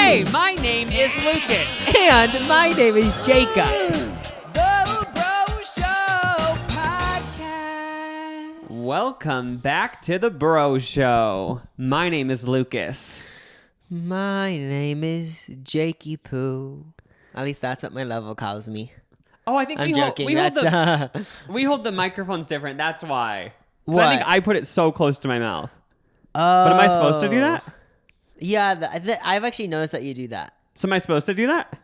Hey, my name is Lucas. And my name is Jacob. The Bro Show Podcast. Welcome back to the Bro Show. My name is Lucas. My name is Jakey Poo. At least that's what my level calls me. Oh, I think I'm we joking. hold the microphones different. That's why. What? I think I put it so close to my mouth. But am I supposed to do that? Yeah, I've actually noticed that you do that. So am I supposed to do that?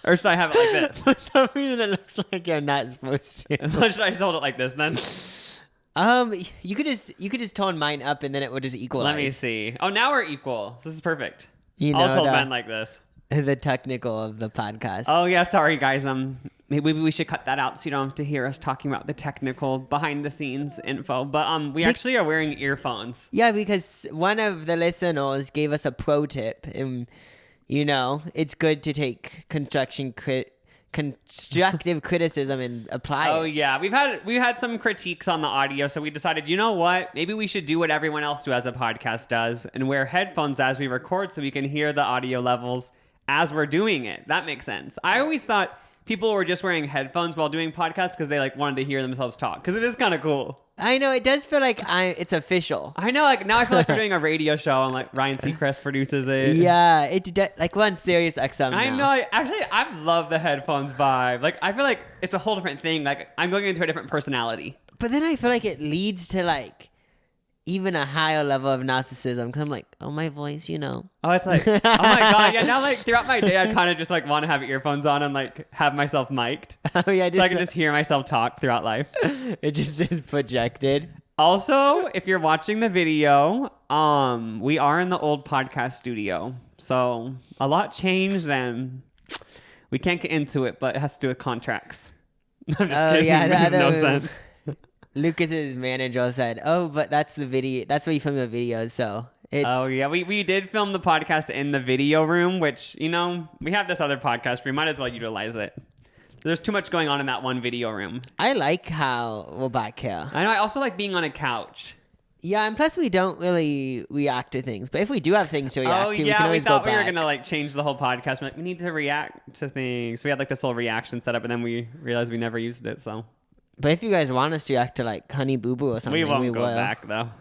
Or should I have it like this? For some reason, it looks like you're not supposed to. Should I just hold it like this then? You could just tone mine up and then it would just equalize. Let me see. Oh, now we're equal. This is perfect. You know, I'll just hold mine like this. The technical of the podcast. Oh yeah, sorry guys. Maybe we should cut that out so you don't have to hear us talking about the technical behind the scenes info. But we actually are wearing earphones. Yeah, because one of the listeners gave us a pro tip, and you know it's good to take constructive criticism and apply Oh it. yeah, we've had some critiques on the audio, so we decided, you know what? Maybe we should do what everyone else as a podcast does and wear headphones as we record so we can hear the audio levels as we're doing it. That makes sense. I always thought people were just wearing headphones while doing podcasts because they wanted to hear themselves talk, because it is kind of cool. I know, it does feel like it's official. I know, now I feel like we're doing a radio show and Ryan Seacrest produces it. Yeah, we're on Sirius XM I now. know. I love the headphones vibe. I feel like it's a whole different thing. I'm going into a different personality. But then I feel like it leads to even a higher level of narcissism, because I'm like, oh, my voice, you know. Oh, it's like, oh my God. Yeah, now throughout my day, I kind of just want to have earphones on and have myself mic'd. Oh, yeah. So I can just hear myself talk throughout life. It just is projected. Also, if you're watching the video, we are in the old podcast studio. So a lot changed and we can't get into it, but it has to do with contracts. I'm just kidding. Yeah, it makes no sense. Lucas's manager said, "Oh, but that's the video. That's where you film your videos." So it's. Oh yeah, we did film the podcast in the video room, which we have this other podcast. We might as well utilize it. There's too much going on in that one video room. I like how we're back here. I know. I also like being on a couch. Yeah, and plus we don't really react to things. But if we do have things to react to, we can always go back. We thought we were gonna change the whole podcast. We're we need to react to things. We had this whole reaction set up, and then we realized we never used it. So. But if you guys want us to react to Honey Boo Boo or something, we won't go will. back though.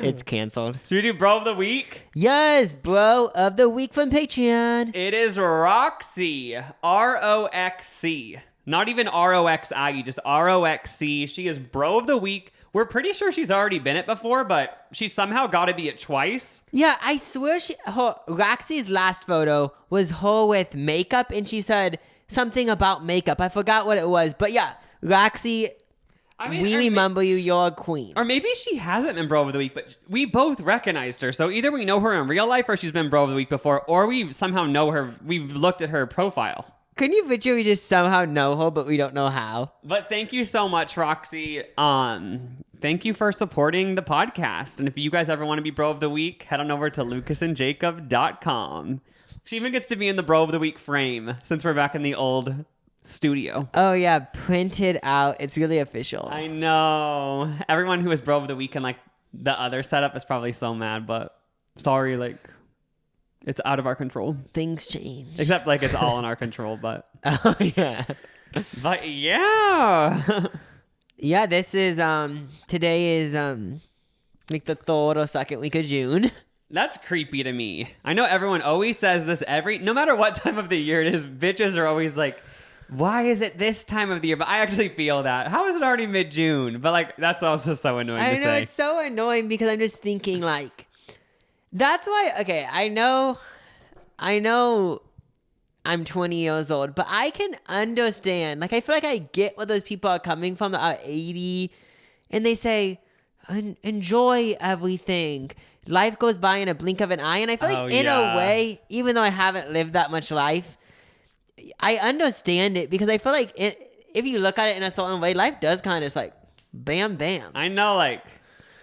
It's canceled. Should we do Bro of the Week? Yes, Bro of the Week from Patreon. It is Roxy. ROXC. Not even ROXI, just ROXC. She is Bro of the Week. We're pretty sure she's already been it before, but she somehow got to be it twice. Yeah, I swear Roxy's last photo was her with makeup, and she said something about makeup. I forgot what it was, but yeah, Roxy, we remember you. You're a queen. Or maybe she hasn't been Bro of the Week, but we both recognized her. So either we know her in real life, or she's been Bro of the Week before, or we somehow know her. We've looked at her profile. Can you picture we just somehow know her, but we don't know how? But thank you so much, Roxy. Thank you for supporting the podcast. And if you guys ever want to be Bro of the Week, head on over to lucasandjacob.com. She even gets to be in the Bro of the Week frame since we're back in the old studio. Oh, yeah. Printed out. It's really official. I know. Everyone who is Bro of the Week in the other setup is probably so mad, but sorry, it's out of our control. Things change. Except it's all in our control, but. Oh, yeah. But yeah. Yeah, this is, today is, the 3rd or 2nd week of June. That's creepy to me. I know everyone always says this no matter what time of the year it is, bitches are always why is it this time of the year? But I actually feel that. How is it already mid-June? But that's also so annoying to say. I know, it's so annoying because I'm just thinking that's why, okay, I know I'm 20 years old, but I can understand. I feel like I get where those people are coming from that are 80 and they say, enjoy everything. Life goes by in a blink of an eye. And I feel in a way, even though I haven't lived that much life, I understand it because I feel if you look at it in a certain way, life does kind of just bam, bam. I know,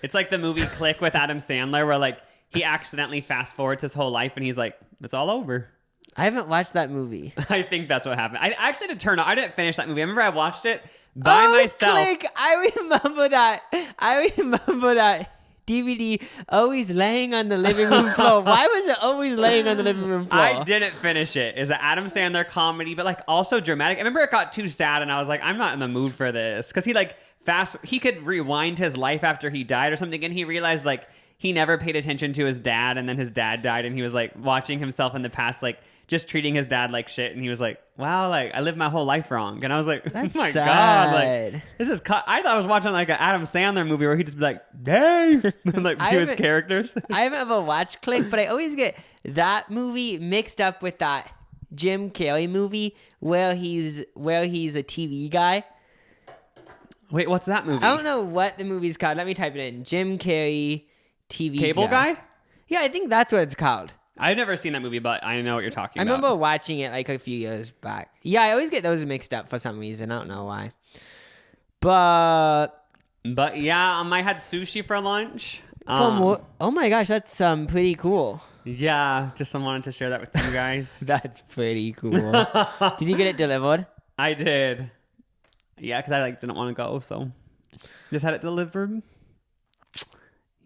it's like the movie Click with Adam Sandler where he accidentally fast forwards his whole life and he's it's all over. I haven't watched that movie. I think that's what happened. I actually had to turn on. I didn't finish that movie. I remember I watched it by myself. Click. I remember that. DVD always laying on the living room floor? Why was it always laying on the living room floor? I didn't finish it. It's an Adam Sandler comedy, but like also dramatic. I remember it got too sad, and I was like, I'm not in the mood for this, because he could rewind his life after he died or something, and he realized like he never paid attention to his dad, and then his dad died, and he was like watching himself in the past, like just treating his dad like shit, and he was like, wow, like I lived my whole life wrong. And I was like, That's oh my sad. God, like this is I thought I was watching like an Adam Sandler movie where he'd just be like, dang, and like do his characters. I haven't ever watched Click, but I always get that movie mixed up with that Jim Carrey movie where he's a TV guy. Wait, what's that movie? I don't know what the movie's called. Let me type it in. Jim Carrey TV Cable guy? Yeah, I think that's what it's called. I've never seen that movie, but I know what you're talking I about. remember watching it like a few years back. Yeah, I always get those mixed up for some reason. I don't know why. But yeah, I had sushi for lunch. oh my gosh, that's pretty cool. Yeah, just wanted to share that with you guys. That's pretty cool. Did you get it delivered? I did. Yeah, because I didn't want to go, so just had it delivered.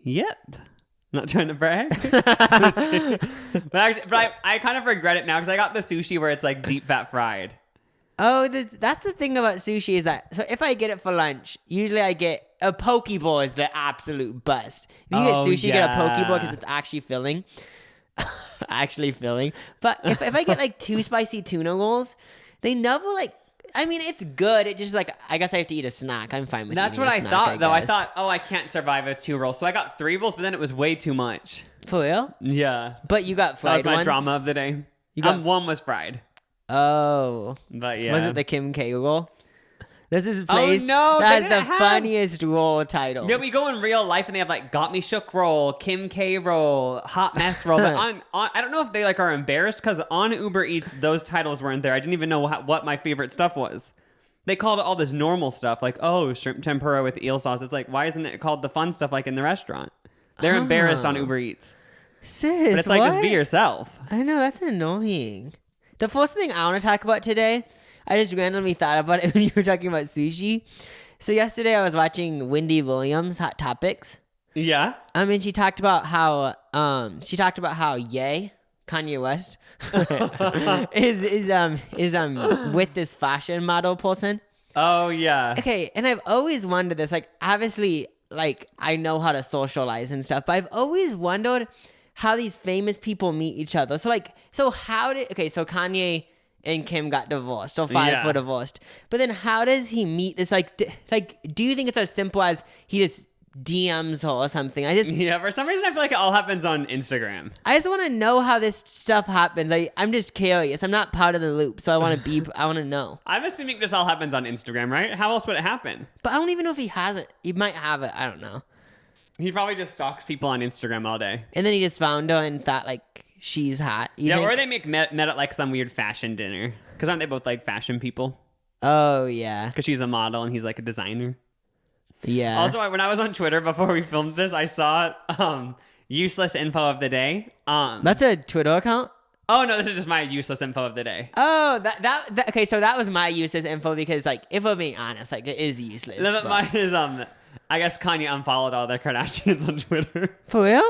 Yep. Not trying to brag. but I kind of regret it now because I got the sushi where it's like deep fat fried. Oh, that's the thing about sushi is that, so if I get it for lunch, usually I get a poke bowl is the absolute bust. If you get sushi, you get a poke bowl because it's actually filling. But if I get like 2 spicy tuna rolls, they never I mean, it's good. It just I guess I have to eat a snack. I'm fine with That's eating what a I snack, thought, though. I guess. thought, I can't survive with 2 rolls. So I got 3 rolls, but then it was way too much. For real? Yeah. But you got fried That was my ones? drama of the day. One was fried. Oh. But yeah. Was it the Kim K roll? This is a place no, that has they the didn't have- funniest roll titles. Yeah, we go in real life and they have Got Me Shook roll, Kim K roll, Hot Mess roll. But on I don't know if they are embarrassed because on Uber Eats those titles weren't there. I didn't even know what my favorite stuff was. They called it all this normal stuff shrimp tempura with eel sauce. It's why isn't it called the fun stuff in the restaurant? They're embarrassed on Uber Eats. Sis, But it's what? just be yourself. I know, that's annoying. The first thing I want to talk about today, I just randomly thought about it when you were talking about sushi. So yesterday I was watching Wendy Williams' Hot Topics. Yeah. And she talked about how Ye, Kanye West, is with this fashion model person. Oh yeah. Okay, and I've always wondered this. Obviously, I know how to socialize and stuff, but I've always wondered how these famous people meet each other. So so Kanye and Kim got divorced or filed for divorced. But then how does he meet this? Do you think it's as simple as he just DMs her or something? Yeah, for some reason I feel like it all happens on Instagram. I just want to know how this stuff happens. I'm just curious. I'm not part of the loop, so I want to know. I'm assuming this all happens on Instagram, right? How else would it happen? But I don't even know if he has it. He might have it. I don't know. He probably just stalks people on Instagram all day. And then he just found her and thought she's hot. Or they met at some weird fashion dinner. Because aren't they both fashion people? Oh yeah. Because she's a model and he's a designer. Yeah. Also, when I was on Twitter before we filmed this, I saw useless info of the day. That's a Twitter account? Oh no, this is just my useless info of the day. Oh, that okay. So that was my useless info because if we're being honest, it is useless. No, but mine is I guess Kanye unfollowed all the Kardashians on Twitter. For real?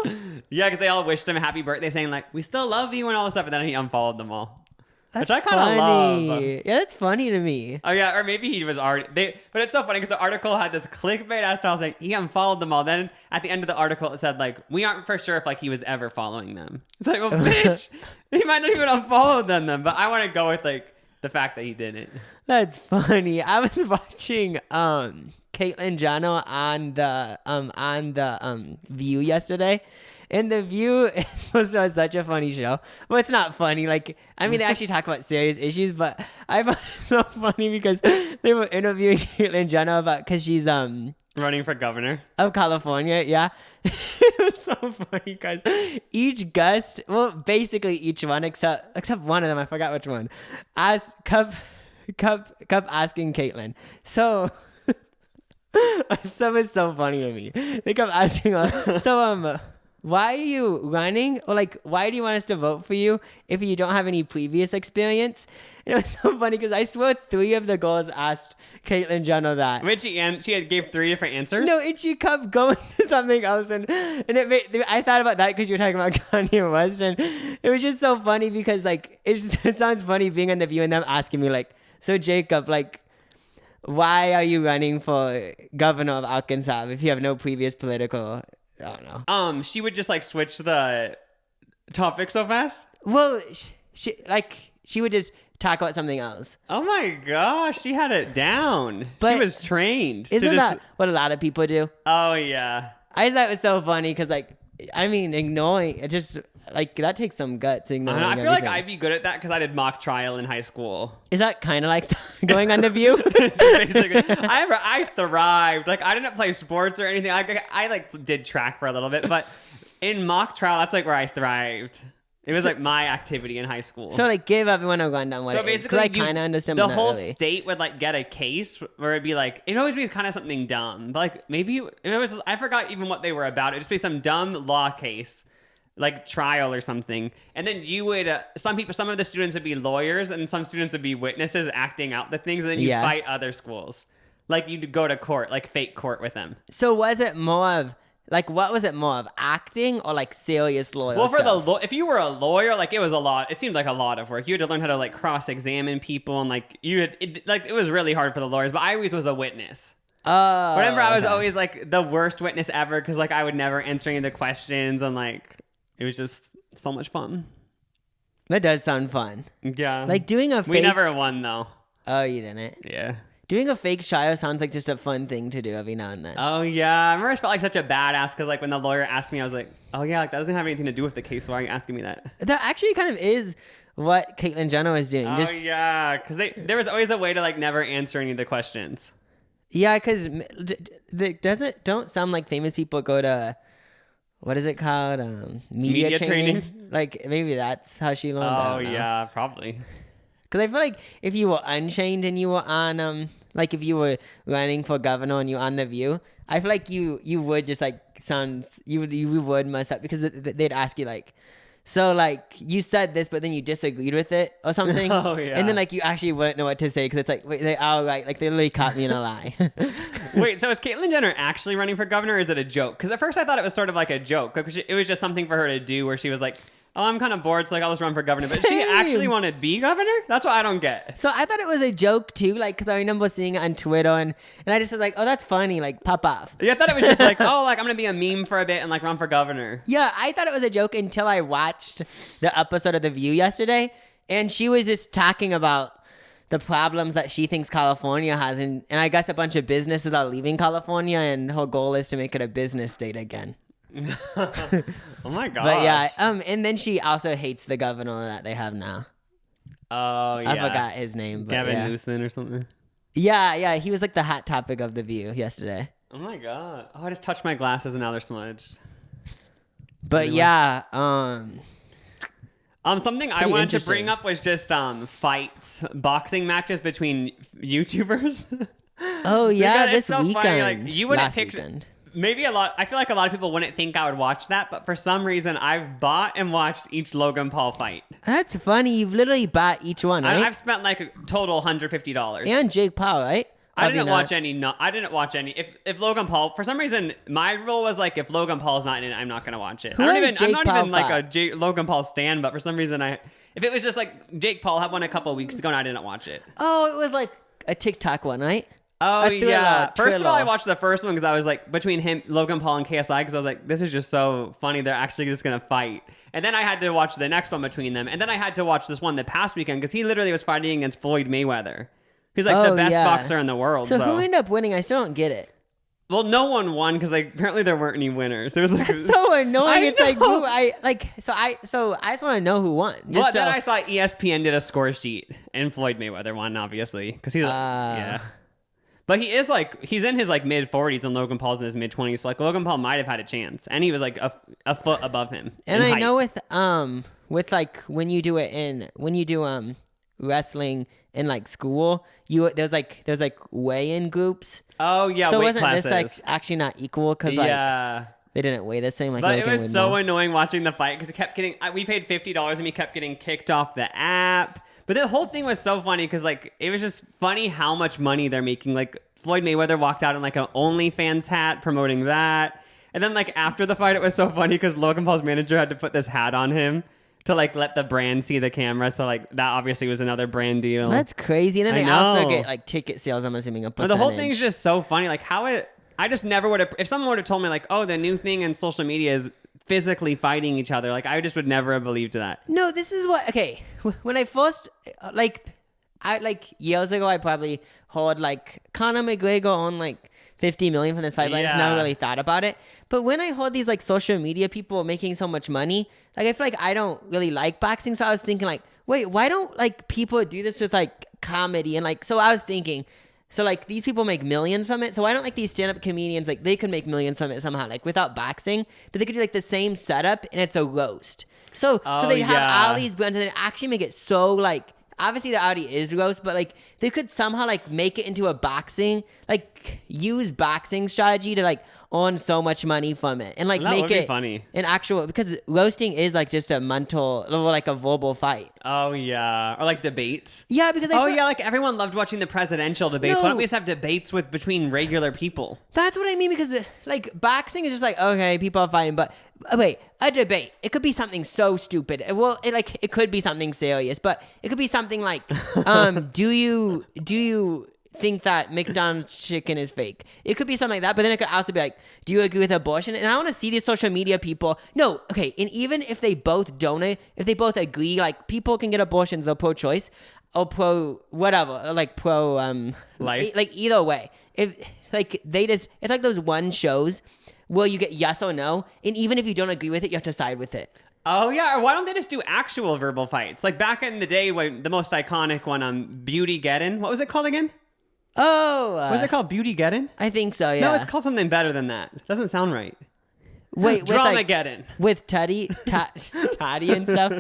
Yeah, because they all wished him a happy birthday, saying we still love you and all this stuff, and then he unfollowed them all. That's Which I kind of love. Yeah, that's funny to me. Oh yeah, or maybe he was already. But it's so funny because the article had this clickbait ass style saying he unfollowed them all. Then at the end of the article it said we aren't for sure if he was ever following them. It's well, bitch, he might not even unfollowed them. But I want to go with the fact that he didn't. That's funny. I was watching Caitlyn Jenner on the View yesterday. And The View is supposed to have such a funny show. Well, it's not funny. They actually talk about serious issues, but I found it so funny because they were interviewing Caitlyn Jenner because she's Running for governor of California. Yeah. It was so funny because each guest, well, basically each one except one of them, I forgot which one, kept asking Caitlyn. So it's so funny to me. They kept asking her, why are you running? Or like, why do you want us to vote for you if you don't have any previous experience? And it was so funny because I swear 3 of the girls asked Caitlyn Jenner that. Wait, she had gave 3 different answers? No, and she kept going to something else, and I thought about that because you were talking about Kanye West, and it was just so funny because like it sounds funny being on The View and them asking me like, so Jacob, like, why are you running for governor of Arkansas if you have no previous political? I don't know. She would just like switch the topic so fast. Well, she would just talk about something else. Oh my gosh, she had it down. But she was trained. Isn't that what a lot of people do? Oh yeah. I thought it was so funny because like, I mean, ignoring it just like that takes some guts. Ignoring. I feel everything. like I'd be good at that because I did mock trial in high school. Is that kind of like going on The View? Basically, I thrived. Like I didn't play sports or anything. I like did track for a little bit, but in mock trial, that's like where I thrived. It was like my activity in high school. So like give everyone a rundown what so it basically, is. I kind of understand. The whole state would like get a case where it'd be like, it'd always be kind of something dumb. But like maybe it was, I forgot even what they were about. It'd just be some dumb law case, like trial or something. And then you would, some of the students would be lawyers and some students would be witnesses acting out the things. And then you fight other schools. Like you'd go to court, like fake court with them. So was it more of, like, what was it more of, acting or like serious lawyer Well, stuff? if you were a lawyer, like it was a lot. It seemed like a lot of work. You had to learn how to like cross-examine people, and like it was really hard for the lawyers. But I always was a witness. Oh, Remember, I was always like the worst witness ever because like I would never answer any of the questions, and like it was just so much fun. That does sound fun. Yeah, Like doing a fake. we never won though. Oh, you didn't. Yeah. Doing a fake trial sounds like just a fun thing to do every now and then. Oh yeah, I remember I felt like such a badass because like when the lawyer asked me, I was like, oh yeah, like that doesn't have anything to do with the case. Why are you asking me that? That actually kind of is what Caitlyn Jenner was doing. Oh yeah, because there was always a way to like never answer any of the questions. Yeah, because don't some like famous people go to, what is it called? Media training? Like maybe that's how she learned. Oh yeah, probably. Because I feel like if you were Unchained and you were on, like if you were running for governor and you were on The View, I feel like you would just like you would mess up because they'd ask you like, so like you said this, but then you disagreed with it or something. Oh yeah. And then like you actually wouldn't know what to say because it's like, wait, they all right, like they literally caught me in a lie. Wait, so is Caitlyn Jenner actually running for governor or is it a joke? Because at first I thought it was sort of like a joke. Like it was just something for her to do where she was like, oh, I'm kind of bored, so like I'll just run for governor. But she actually want to be governor? That's what I don't get. So I thought it was a joke too, like because I remember seeing it on Twitter and I just was like, oh, that's funny, like pop off. Yeah, I thought it was just like, oh, like I'm gonna be a meme for a bit and like run for governor. Yeah, I thought it was a joke until I watched the episode of The View yesterday, and she was just talking about the problems that she thinks California has, and I guess a bunch of businesses are leaving California, and her goal is to make it a business state again. Oh my god! But yeah, and then she also hates the governor that they have now. Oh yeah, I forgot his name. But Gavin yeah. Newsom or something. Yeah, he was like the hot topic of The View yesterday. Oh my god! Oh, I just touched my glasses and now they're smudged. But yeah, something I wanted to bring up was just fights, boxing matches between YouTubers. Oh yeah, Because it's this so weekend. funny, like, you wouldn't last weekend. Maybe I feel like a lot of people wouldn't think I would watch that, but for some reason I've bought and watched each Logan Paul fight. That's funny. You've literally bought each one, right? I've spent like a total $150. And Jake Paul, right? I didn't watch any. No, I didn't watch any. If Logan Paul, for some reason, my rule was like, if Logan Paul's not in it, I'm not gonna watch it. I'm not even like a Logan Paul stan, but for some reason, if it was just like Jake Paul had one a couple of weeks ago and I didn't watch it. Oh, it was like a TikTok one, right? Oh yeah. First of all, I thriller. watched the first one because I was like between him, Logan Paul, and KSI because I was like, this is just so funny. They're actually just gonna fight. And then I had to watch the next one between them, and then I had to watch this one the past weekend because he literally was fighting against Floyd Mayweather. He's like the best boxer in the world. So who ended up winning? I still don't get it. Well, no one won because like apparently there weren't any winners. It was like That's so annoying. It's like know. who I just want to know who won. Well, then I saw ESPN did a score sheet and Floyd Mayweather won obviously because he's yeah. But he's in his like mid 40s and Logan Paul's in his mid 20s. So like Logan Paul might have had a chance, and he was like a foot above him. And I know with like when you do wrestling in like school, there's like weigh-in groups. Oh yeah, so weight wasn't classes. this like actually not equal because like They didn't weigh the same. Like, But it Logan was would so know. annoying watching the fight because it kept getting. We paid $50 and we kept getting kicked off the app. But the whole thing was so funny because like it was just funny how much money they're making. Like Floyd Mayweather walked out in like an OnlyFans hat promoting that, and then like after the fight, it was so funny because Logan Paul's manager had to put this hat on him to like let the brand see the camera. So like that obviously was another brand deal. That's crazy. And then I they also know. get like ticket sales. I'm assuming a But percentage. the whole thing's just so funny. Like how it. I just never would have. If someone would have told me like, oh, the new thing in social media is physically fighting each other, like I just would never have believed that. No, this is what. Okay, when I first years ago, I probably heard like Conor McGregor on like 50 million from this fight, but I just never really thought about it. But when I heard these like social media people making so much money, like I feel like I don't really like boxing, so I was thinking like, wait, why don't like people do this with like comedy and like? So I was thinking, so like these people make millions from it, so why don't like these stand-up comedians like they could make millions from it somehow, like without boxing, but they could do like the same setup and it's a roast. So they have all these brands and they actually make it so like. Obviously, the Audi is roast, but like they could somehow like make it into a boxing, like use boxing strategy to like earn so much money from it, and like That make would be it funny. an actual, because roasting is like just a mental or like a verbal fight. Oh yeah, or like debates. Yeah, because Like everyone loved watching the presidential debates. No. Why don't we just have debates between regular people? that's what I mean. Because like boxing is just like, okay, people are fighting, but wait, a debate. It could be something so stupid. It could be something serious, but it could be something like, do you think that McDonald's chicken is fake? It could be something like that, but then it could also be like, do you agree with abortion? And I want to see these social media people. No, okay, and even if they both donate, if they both agree, like people can get abortions, they're pro-choice or pro whatever, or like pro Life. like either way. If like they just, it's like those one shows where you get yes or no, and even if you don't agree with it, you have to side with it. Oh yeah, or why don't they just do actual verbal fights? Like back in the day when the most iconic one on Beauty Geddon. What was it called again? Oh, Was it called Beauty Geddon? I think so. Yeah. No, it's called something better than that. Doesn't sound right. Wait, Dramageddon. with Toddy and stuff.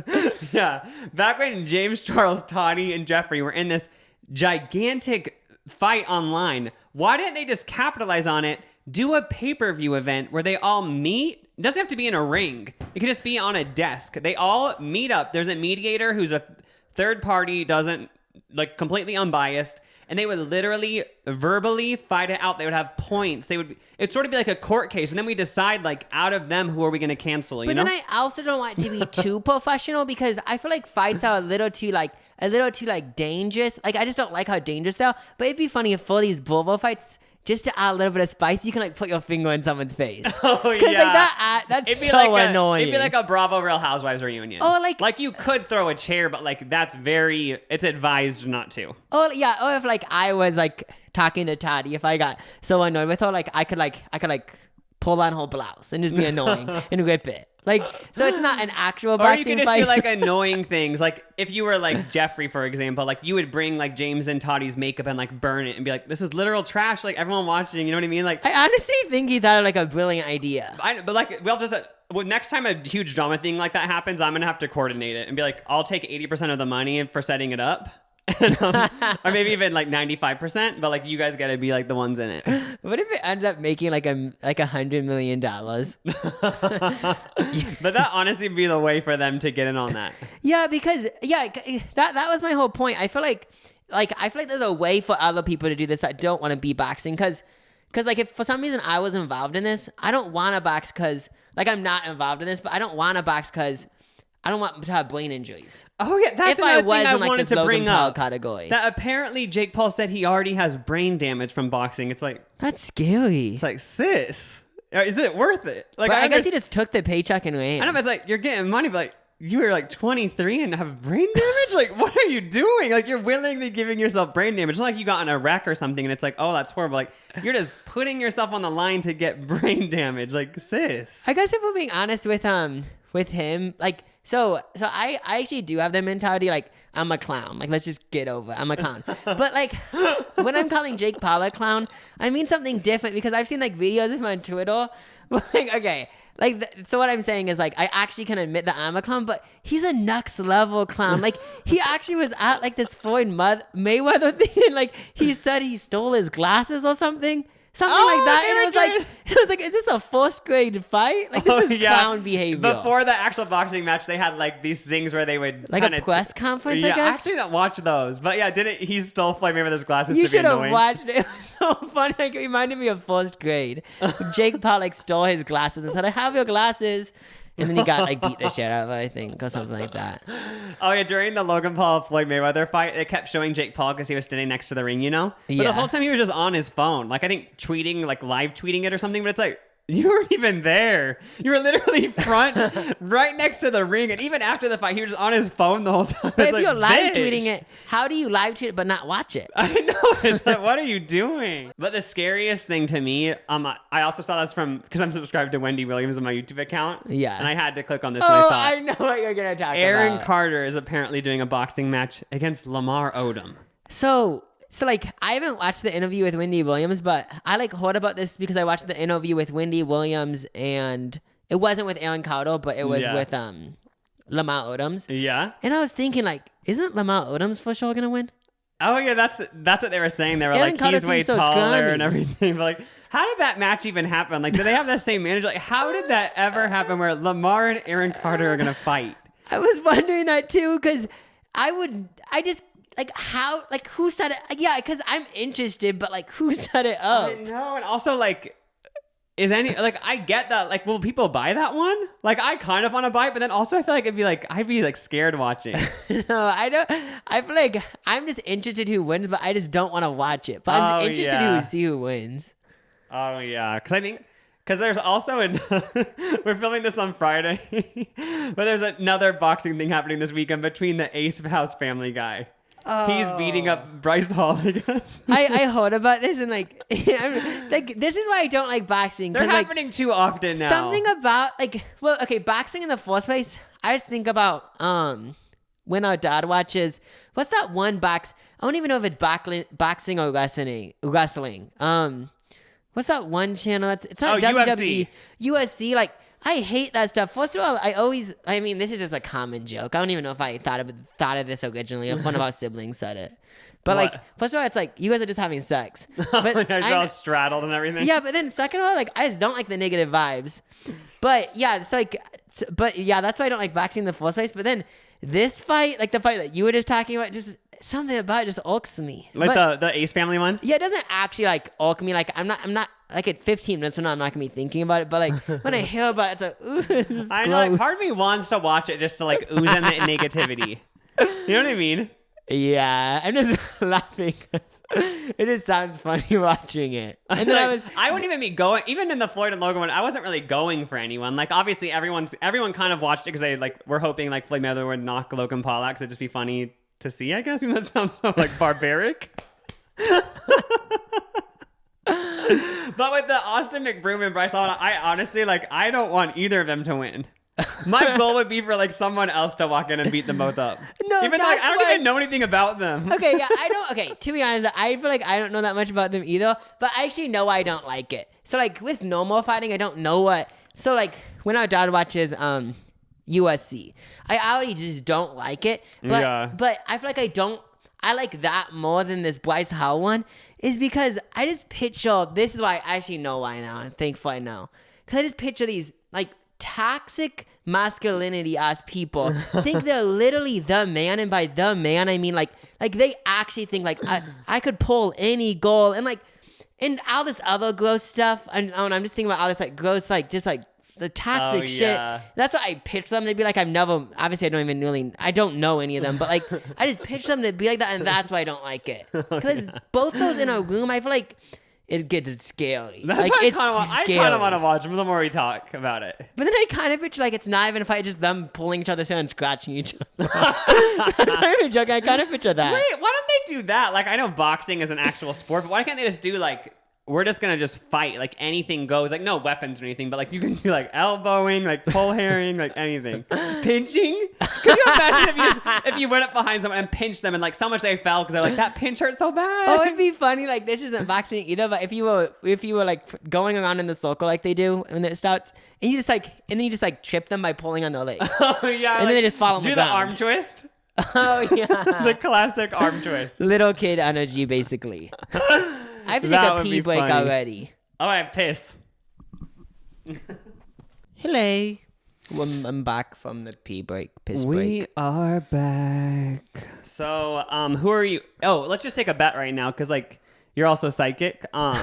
Yeah. Back when James Charles, Toddy, and Jeffrey were in this gigantic fight online, why didn't they just capitalize on it, do a pay-per-view event where they all meet? It doesn't have to be in a ring. It could just be on a desk. They all meet up. There's a mediator who's a third party, doesn't, like, completely unbiased. And they would literally verbally fight it out. They would have points. It'd sort of be like a court case. And then we decide, like, out of them, who are we going to cancel, But then I also don't want it to be too professional, because I feel like fights are a little too dangerous. Like, I just don't like how dangerous they are. But it'd be funny if for these Volvo fights, just to add a little bit of spice, you can like put your finger in someone's face. Oh, yeah. Because like that's so annoying. It'd be like a Bravo Real Housewives reunion. Oh, like you could throw a chair, but like it's advised not to. Oh yeah, or if like I was like talking to Toddy, if I got so annoyed with her, like I could pull on her blouse and just be annoying and rip it. Like, so it's not an actual Or boxing you can just fight. do like annoying things. Like if you were like Jeffrey, for example, like you would bring like James and Toddy's makeup and like burn it and be like, this is literal trash. Like everyone watching, you know what I mean? Like I honestly think he thought of like a brilliant idea. but like we'll just next time a huge drama thing like that happens, I'm gonna have to coordinate it and be like, I'll take 80% of the money for setting it up. And, or maybe even like 95%, but like you guys gotta be like the ones in it. What if it ends up making like $100 million? But that honestly would be the way for them to get in on that. Yeah, because that was my whole point. I feel like there's a way for other people to do this that don't want to be boxing, because like if for some reason I was involved in this, I don't want to box because like I'm not involved in this, but I don't want to box because I don't want to have brain injuries. Oh yeah, that's if I another was thing I in like wanted this to Logan bring Paul up. category. That apparently Jake Paul said he already has brain damage from boxing. It's like Scary. It's like, sis, is it worth it? Like But I guess he just took the paycheck and ran. I know, but it's like you're getting money, but like you were like 23 and have brain damage. Like what are you doing? Like you're willingly giving yourself brain damage. It's not like you got in a wreck or something and it's like, oh, that's horrible. Like you're just putting yourself on the line to get brain damage. Like sis. I guess if we're being honest with him, like so I actually do have the mentality like I'm a clown. Like let's just get over it. I'm a clown. But like when I'm calling Jake Paul a clown, I mean something different, because I've seen like videos of him on Twitter. Like okay. So what I'm saying is like I actually can admit that I'm a clown, but he's a next level clown. Like he actually was at like this Floyd Mayweather thing, and like he said he stole his glasses or something. Something like that. And it was like, is this a first grade fight? Like, this is clown behavior. Before the actual boxing match, they had like these things where they would like a press conference, I guess? I actually didn't watch those. But yeah, he stole Floyd Mayweather's glasses You to be should have annoying. watched it. It was so funny. Like, it reminded me of first grade. Jake Paul like stole his glasses and said, I have your glasses. And then he got like beat the shit out of it, I think, or something like that. Oh yeah, during the Logan Paul Floyd Mayweather fight, they kept showing Jake Paul because he was standing next to the ring, you know? But the whole time he was just on his phone. Like I think tweeting, like live tweeting it or something, but it's like, you weren't even there. You were literally front, right next to the ring. And even after the fight, he was just on his phone the whole time. But if you're live tweeting it, how do you live tweet it but not watch it? I know. It's like, what are you doing? But the scariest thing to me, I also saw this because I'm subscribed to Wendy Williams on my YouTube account. Yeah. And I had to click on this when I saw it. I know what you're going to talk Aaron about. Carter is apparently doing a boxing match against Lamar Odom. So like I haven't watched the interview with Wendy Williams, but I like heard about this because I watched the interview with Wendy Williams, and it wasn't with Aaron Carter, but it was with Lamar Odoms. Yeah. And I was thinking, like, isn't Lamar Odoms for sure gonna win? Oh yeah, that's what they were saying. They were Aaron like, Carter he's way seems so taller scrawny. and everything. But like, how did that match even happen? Like, do they have the same manager? Like, how did that ever happen where Lamar and Aaron Carter are gonna fight? I was wondering that too, because who set it? Yeah, because I'm interested, but like, who set it up? I know, and also like, I get that. Like, will people buy that one? Like, I kind of want to buy it, but then also I feel like I'd be like scared watching. No, I don't. I feel like I'm just interested who wins, but I just don't want to watch it. But I'm just interested to see who wins. Oh yeah, because there's also we're filming this on Friday, but there's another boxing thing happening this weekend between the Ace House family guy. Oh. He's beating up Bryce Hall, I guess. I heard about this, and like this is why I don't like boxing. They're happening too often now. Something about boxing in the first place. I just think about when our dad watches. What's that one box? I don't even know if it's boxing or wrestling. What's that one channel? It's not WWE. UFC. Like, I hate that stuff. First of all, this is just a common joke. I don't even know if I thought of this originally. A fun about siblings said it. But like, first of all, it's like, you guys are just having sex. But you're all straddled and everything. Yeah, but then second of all, like, I just don't like the negative vibes. But yeah, that's why I don't like boxing in the first place. But then this fight, like the fight that you were just talking about, just something about it just irks me. Like the Ace family one? Yeah, it doesn't actually like irk me. Like I'm not like at 15 minutes from now I'm not gonna be thinking about it. But like when I hear about it, it's like, ooh, this is I know. gross. Like, part of me wants to watch it just to like ooze in the negativity. You know what I mean? Yeah, I'm just laughing. It just sounds funny watching it. And then I wouldn't even be going, even in the Floyd and Logan one, I wasn't really going for anyone. Like, obviously everyone kind of watched it because they like were hoping like Floyd Mayweather would knock Logan Paul out because it'd just be funny to see, I guess. Even though that sounds so like barbaric. But with the Austin McBroom and Bryce Hall, I honestly I don't want either of them to win. My goal would be for like someone else to walk in and beat them both up. No, even though I don't even know anything about them. Okay, yeah, I don't. Okay, to be honest, I feel like I don't know that much about them either. But I actually know why I don't like it. So like with normal fighting, I don't know what. So like when our dad watches USC, I already just don't like it. But I feel like I like that more than this Bryce Howell one, is because I just picture. This is why I actually know why now. I'm thankful I know, because I just picture these like toxic masculinity ass people think they're literally the man, and by the man I mean like they actually think like I could pull any goal, and like and all this other gross stuff, and I'm just thinking about all this like gross like just like the toxic shit. That's what I pitch them to be like. Obviously I don't know any of them, but like I just pitch them to be like that, and that's why I don't like it, because both those in a room I feel like it gets scary. That's like, I kind of want to watch them the more we talk about it. But then I kind of picture like it's not even a fight, just them pulling each other's hair and scratching each other. I'm not even joking. I kind of picture that. Wait, why don't they do that? Like, I know boxing is an actual sport, but why can't they just do like, we're just gonna just fight, like anything goes, like no weapons or anything, but like you can do like elbowing, like pull herring, like anything. Pinching? Could you imagine if you went up behind someone and pinched them and like so much they fell because they're like, that pinch hurt so bad? Oh, it'd be funny. Like, this isn't boxing either, but if you were like going around in the circle like they do when it starts, and you just like trip them by pulling on their leg. Oh yeah. And then they just fall on the ground. Do the arm twist? Oh yeah. The classic arm twist. Little kid energy, basically. I have to That take a would pee be break funny. already. All right, piss. Hello. I'm back from the pee break, piss We break. are back. So, who are you? Oh, let's just take a bet right now because, like, you're also psychic. I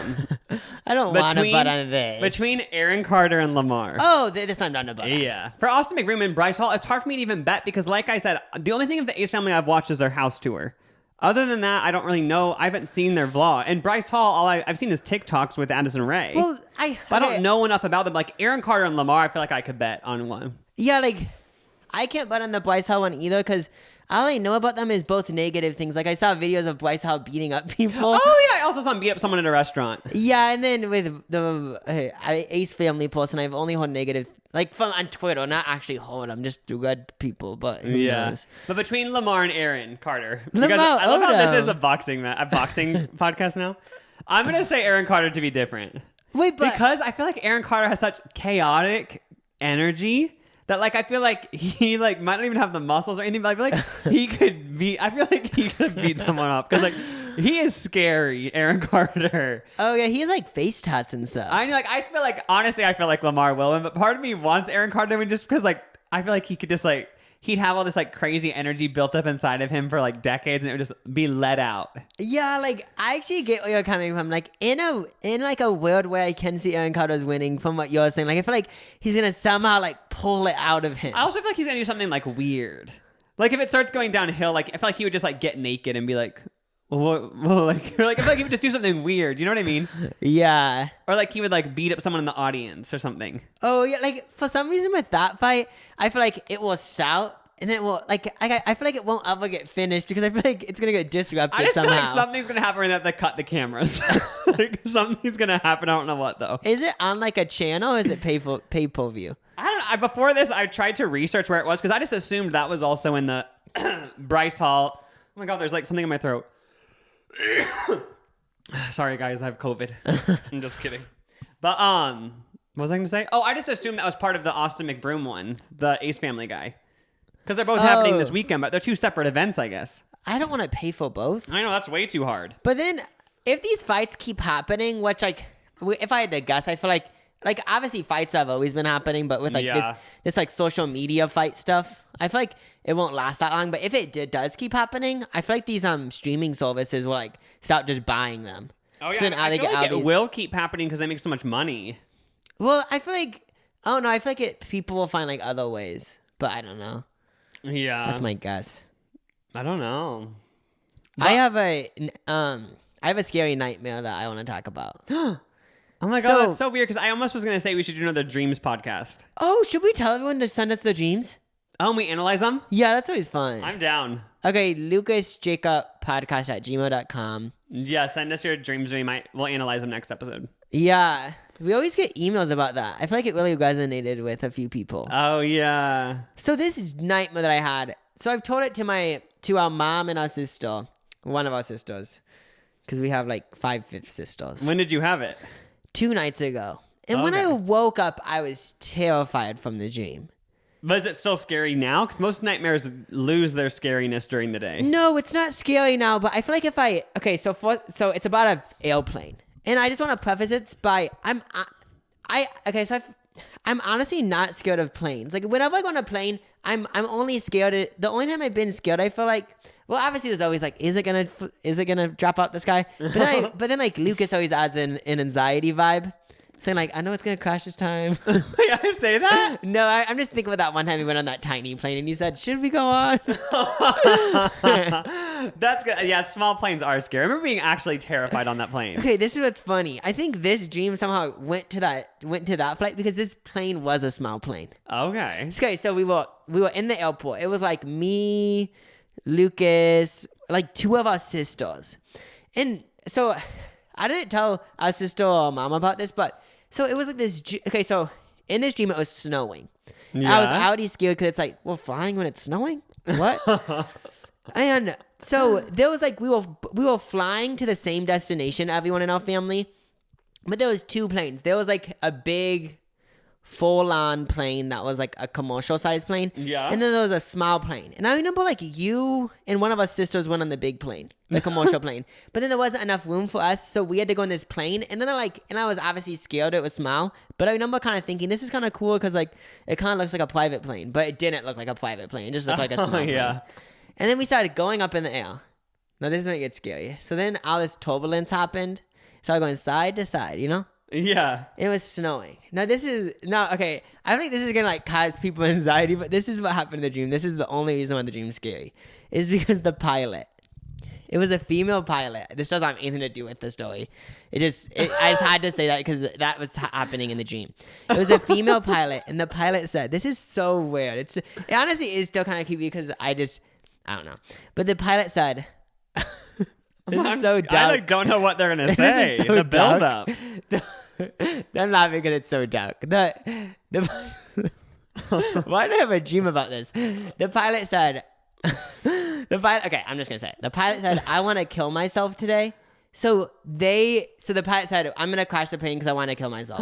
don't want to butt on this. Between Aaron Carter and Lamar. Oh, this time not a butt on. Yeah. For Austin McBroom and Bryce Hall, it's hard for me to even bet because, like I said, the only thing of the Ace family I've watched is their house tour. Other than that, I don't really know. I haven't seen their vlog. And Bryce Hall, I've seen his TikToks with Addison Rae. Well, But I don't know enough about them. Like Aaron Carter and Lamar, I feel like I could bet on one. Yeah, like, I can't bet on the Bryce Hall one either because all I know about them is both negative things. Like, I saw videos of Bryce Hall beating up people. Oh, yeah. I also saw him beat up someone at a restaurant. Yeah, and then with the Ace family post, and I've only heard negative, like, from on Twitter, not actually heard them, just read people, but who knows? But between Lamar and Aaron Carter. Lamar I love how this Odom. is a boxing podcast now. I'm going to say Aaron Carter to be different. Wait, but... Because I feel like Aaron Carter has such chaotic energy that, like, I feel like he, like, might not even have the muscles or anything, but I feel like he could beat someone up. Because, like, he is scary, Aaron Carter. Oh, yeah, he has, like, face tats and stuff. I feel like, honestly, I feel like Lamar will win, but part of me wants Aaron Carter to win just because, like, I feel like he could just, like, he'd have all this, like, crazy energy built up inside of him for, like, decades, and it would just be let out. Yeah, like, I actually get where you're coming from. Like, in like a weird way, I can see Aaron Carter's winning from what you're saying. Like, I feel like he's gonna somehow, like, pull it out of him. I also feel like he's gonna do something, like, weird. Like, if it starts going downhill, like, I feel like he would just, like, get naked and be like, well, like, I feel like he would just do something weird. You know what I mean? Yeah. Or, like, he would, like, beat up someone in the audience or something. Oh, yeah, like, for some reason with that fight, I feel like it will start, and then it will, like, I feel like it won't ever get finished because I feel like it's gonna get disrupted I just somehow. feel like something's gonna happen and they have to cut the cameras. Like, something's gonna happen. I don't know what, though. Is it on, like, a channel or is it pay-per-view? I don't know. Before this, I tried to research where it was because I just assumed that was also in the Bryce Hall. Oh my God, there's like something in my throat. Sorry, guys, I have COVID. I'm just kidding. But what was I going to say? Oh, I just assumed that was part of the Austin McBroom one, the Ace Family guy, because they're both happening this weekend, but they're two separate events, I guess. I don't want to pay for both. I know that's way too hard. But then, if these fights keep happening, which, like, if I had to guess, I feel like obviously fights have always been happening, but with, like, this like, social media fight stuff, I feel like it won't last that long. But if it does keep happening, I feel like these streaming services will, like, start just buying them. Oh, yeah. So then I feel like it will keep happening because they make so much money. Well, I feel like... Oh, no, I feel like people will find, like, other ways. But I don't know. Yeah. That's my guess. I don't know. But I have a scary nightmare that I want to talk about. Oh my God, that's so weird because I almost was going to say we should do another dreams podcast. Oh, should we tell everyone to send us the dreams? Oh, and we analyze them? Yeah, that's always fun. I'm down. Okay, lucasjacobpodcast@gmail.com. Yeah, send us your dreams. We'll analyze them next episode. Yeah, we always get emails about that. I feel like it really resonated with a few people. Oh yeah. So this nightmare that I had. So I've told it to our mom and our sister, one of our sisters, because we have like 5/5 sisters. When did you have it? 2 nights ago. And when I woke up, I was terrified from the dream. But is it still scary now? Because most nightmares lose their scariness during the day. No, it's not scary now, but I feel like so it's about an airplane. And I just want to preface it by I'm honestly not scared of planes. Like whenever I go on a plane, I'm only scared. The only time I've been scared, I feel like, well, obviously there's always like, is it gonna drop out the sky? But then like Lucas always adds an anxiety vibe, saying like, I know it's gonna crash this time. I say that? No, I'm just thinking about that one time we went on that tiny plane and he said, should we go on? That's good. Yeah, small planes are scary. I remember being actually terrified on that plane. Okay, this is what's funny. I think this dream somehow went to that flight because this plane was a small plane. Okay. Okay, so we were in the airport. It was like me, Lucas, like 2 of our sisters. And so I didn't tell our sister or mom about this, but so it was like this. Okay, so in this dream, it was snowing. Yeah. I was already scared because it's like, we're flying when it's snowing? What? And so there was like, we were flying to the same destination, everyone in our family, but there was 2 planes. There was like a big full-on plane that was like a commercial size plane. Yeah. And then there was a small plane. And I remember like you and one of our sisters went on the big plane, the commercial plane. But then there wasn't enough room for us, so we had to go on this plane. And then I was obviously scared it was small. But I remember kind of thinking this is kind of cool because like it kind of looks like a private plane, but it didn't look like a private plane. It just looked like a small plane. Yeah. And then we started going up in the air. Now this is when it gets scary. So then all this turbulence happened. Started going side to side, you know? Yeah. It was snowing. Okay. I don't think this is gonna like cause people anxiety, but this is what happened in the dream. This is the only reason why the dream's scary. Is because the pilot. It was a female pilot. This doesn't have anything to do with the story. I just had to say that because that was happening in the dream. It was a female pilot, and the pilot said, "This is so weird." It honestly is still kind of creepy because I don't know. But the pilot said. This is so dark. I don't know what they're gonna say. So the build up. I'm laughing because it's so dark. Why did I have a dream about this? The pilot said, okay, I'm just gonna say it. The pilot said, I want to kill myself today. So the pilot said, I'm gonna crash the plane because I want to kill myself.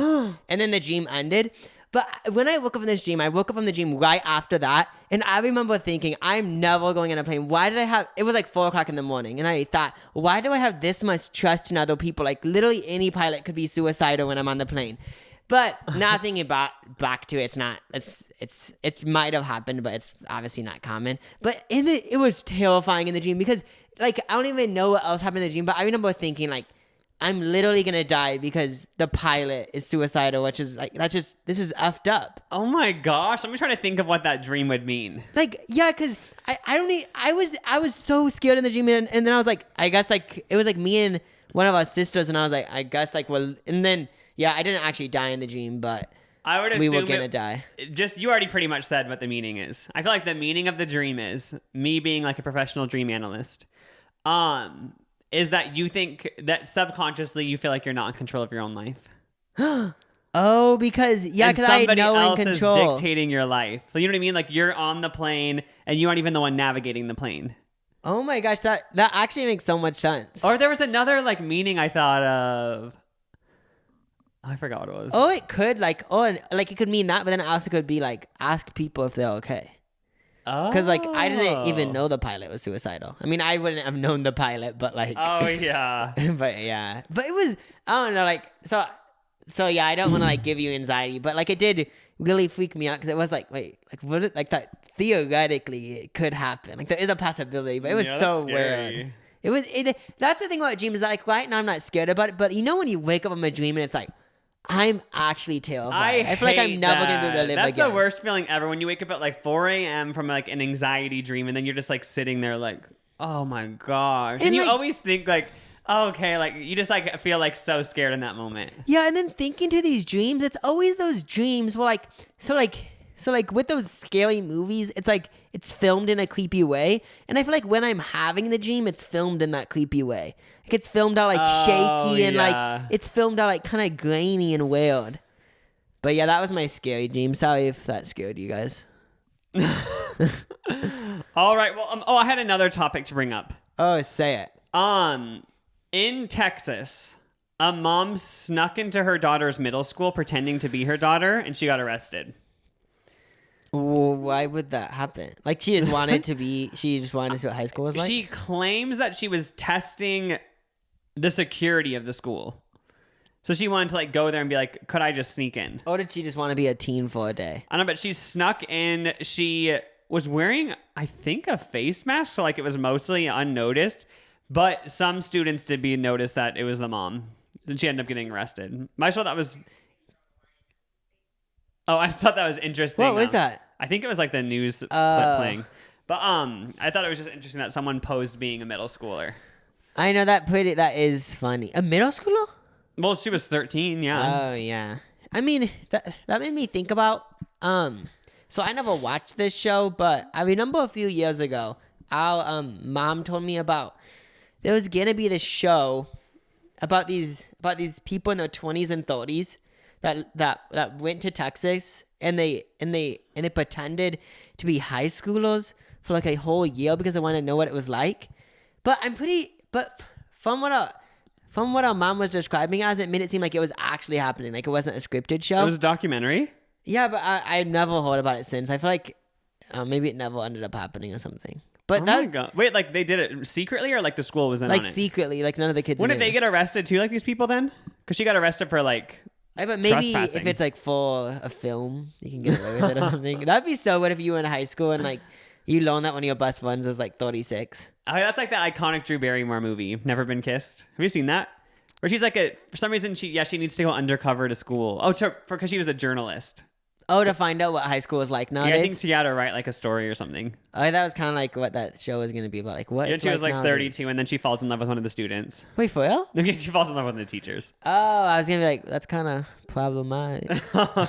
And then the dream ended. But when I woke up from this dream, I woke up from the dream right after that. And I remember thinking, I'm never going on a plane. Why did it was like 4:00 in the morning. And I thought, why do I have this much trust in other people? Like literally any pilot could be suicidal when I'm on the plane. But now thinking back to it, it might have happened, but it's obviously not common. But it was terrifying in the dream because like, I don't even know what else happened in the dream, but I remember thinking like, I'm literally gonna die because the pilot is suicidal, which is like this is effed up. Oh my gosh, I'm trying to think of what that dream would mean. Like, yeah, because I was so scared in the dream, and then I was like, I guess like it was like me and one of our sisters, and I was like, I guess like well, and then yeah, I didn't actually die in the dream, but I would assume we were gonna die. Just you already pretty much said what the meaning is. I feel like the meaning of the dream is me being like a professional dream analyst. Is that you think that subconsciously you feel like you're not in control of your own life? Oh, because I know in control. Somebody else is dictating your life. You know what I mean? Like you're on the plane and you aren't even the one navigating the plane. Oh my gosh, that actually makes so much sense. Or there was another like meaning I thought of. I forgot what it was. Oh, it could it could mean that, but then it also could be like ask people if they're okay. Because like I didn't even know the pilot was suicidal. I mean, I wouldn't have known the pilot, but like. Oh yeah. But it was I don't know like so yeah. I don't want to like give you anxiety, but like it did really freak me out because it was like wait like what it, like that theoretically it could happen. Like there is a possibility, but it was so weird. That's the thing about dreams. Like right now I'm not scared about it, but you know when you wake up from a dream and it's like. I'm actually terrified. I feel like I'm never going to be able to live That's again. the worst feeling ever when you wake up at like 4 a.m. from like an anxiety dream and then you're just like sitting there like, oh my gosh. And you like, always think like, oh, okay, like you just like feel like so scared in that moment. Yeah, and then thinking to these dreams, it's always those dreams where like, so like with those scary movies, it's like it's filmed in a creepy way. And I feel like when I'm having the dream, it's filmed in that creepy way. Like it's filmed out like shaky and like it's filmed out like kind of grainy and weird. But yeah, that was my scary dream. Sorry if that scared you guys. All right. Well, I had another topic to bring up. Oh, say it. In Texas, a mom snuck into her daughter's middle school pretending to be her daughter, and she got arrested. Well, why would that happen? Like she just wanted to see what high school was like? She claims that she was testing the security of the school. So she wanted to like go there and be like, could I just sneak in? Or did she just want to be a teen for a day? I don't know, but she snuck in. She was wearing, I think, a face mask. So like it was mostly unnoticed. But some students did notice that it was the mom. And she ended up getting arrested. I just thought that was... Oh, I just thought that was interesting. What was that? I think it was like the news clip playing. But I thought it was just interesting that someone posed being a middle schooler. I know that is funny. A middle schooler? Well, she was 13, yeah. Oh, yeah. I mean, that made me think about, so I never watched this show, but I remember a few years ago, our mom told me about, there was going to be this show about these people in their 20s and 30s that went to Texas and they pretended to be high schoolers for like a whole year because they wanted to know what it was like. But from what our mom was describing as, it made it seem like it was actually happening, like it wasn't a scripted show. It was a documentary? Yeah, but I never heard about it since. I feel like maybe it never ended up happening or something. But Oh that my God. Wait, like they did it secretly or like the school was in like on it? secretly, like none of the kids. Wouldn't knew. they get arrested too, like these people then? Because she got arrested for like But maybe trespassing. if it's like for a film, you can get away with it or something. That'd be so good if you were in high school and like you learned that one of your best friends was like 36. Oh, that's like that iconic Drew Barrymore movie, Never Been Kissed. Have you seen that? Where she's like for some reason she needs to go undercover to school. Oh, because she was a journalist. Oh, to find out what high school was like nowadays. Yeah, I think she had to write like a story or something. Oh, that was kind of like what that show was gonna be about. Like what? Yeah, it's she was like nowadays. 32, and then she falls in love with one of the students. Wait, for real? Okay, she falls in love with one of the teachers. Oh, I was gonna be like, that's kind of problematic.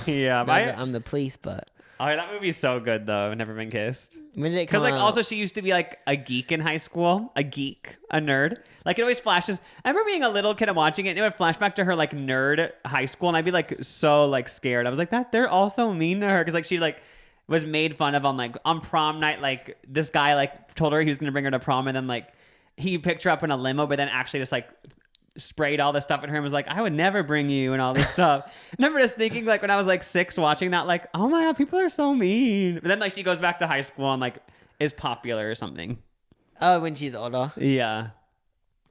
Yeah, I'm the police, but oh, that movie's so good though. Never Been Kissed. when did it Because come like out? also she used to be like a geek in high school, a nerd. Like it always flashes. I remember being a little kid and watching it, and it would flash back to her like nerd high school, and I'd be like so like scared. I was like, that they're all so mean to her because like she like was made fun of on prom night. Like this guy like told her he was gonna bring her to prom, and then like he picked her up in a limo, but then actually just like sprayed all this stuff at her and was like, I would never bring you and all this stuff. I remember just thinking like when I was like 6 watching that, like, oh my God, people are so mean. But then like she goes back to high school and like is popular or something. Oh, when she's older. Yeah.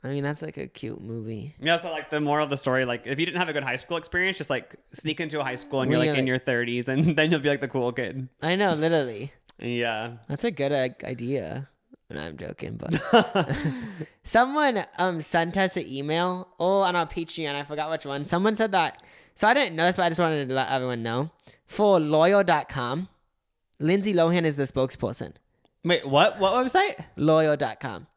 I mean, that's like a cute movie. Yeah, so like the moral of the story, like if you didn't have a good high school experience, just like sneak into a high school and you're like in your 30s and then you'll be like the cool kid. I know, literally. Yeah. That's a good idea. No, I'm joking, but someone sent us an email on our Patreon. I forgot which one. Someone said that. So I didn't notice, but I just wanted to let everyone know. For lawyer.com, Lindsay Lohan is the spokesperson. Wait, what? What website? Lawyer.com.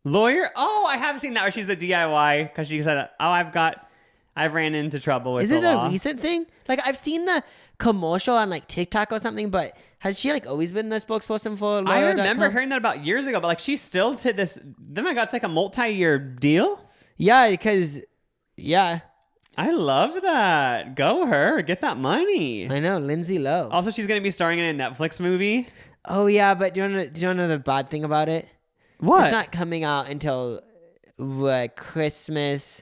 Lawyer? Oh, I have seen that where she's the DIY because she said, oh, I've ran into trouble with Is the this law. a recent thing? Like I've seen the commercial on like TikTok or something, but has she like always been the spokesperson for lawyer.com? I remember hearing that about years ago, but like she's still to this. Oh my God, it's like a multi-year deal. Yeah, because I love that. Go her, get that money. I know Lindsay Lohan. Also, she's gonna be starring in a Netflix movie. Oh yeah, but do you want to know the bad thing about it? What? It's not coming out until Christmas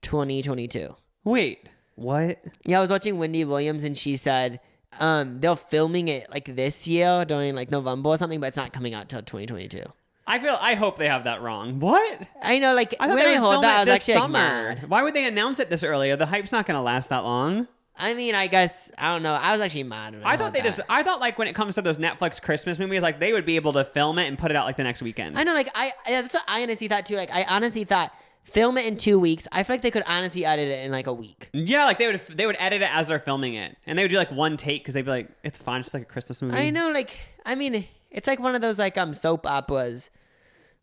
2022. Wait, what? Yeah, I was watching Wendy Williams and she said they're filming it like this year during like November or something, but it's not coming out till 2022. I hope they have that wrong. What? I know, like I thought when they I would heard film that, I it was this actually like, summer. mad. Why would they announce it this early? The hype's not gonna last that long. I mean, I guess I don't know. I was actually mad. When I thought heard that. I thought like when it comes to those Netflix Christmas movies, like they would be able to film it and put it out like the next weekend. I know, like that's what I honestly thought too. Like I honestly thought film it in 2 weeks. I feel like they could honestly edit it in like a week. Yeah, like they would edit it as they're filming it, and they would do like one take because they'd be like, it's fine, it's just like a Christmas movie. I know, like I mean, it's like one of those like soap operas.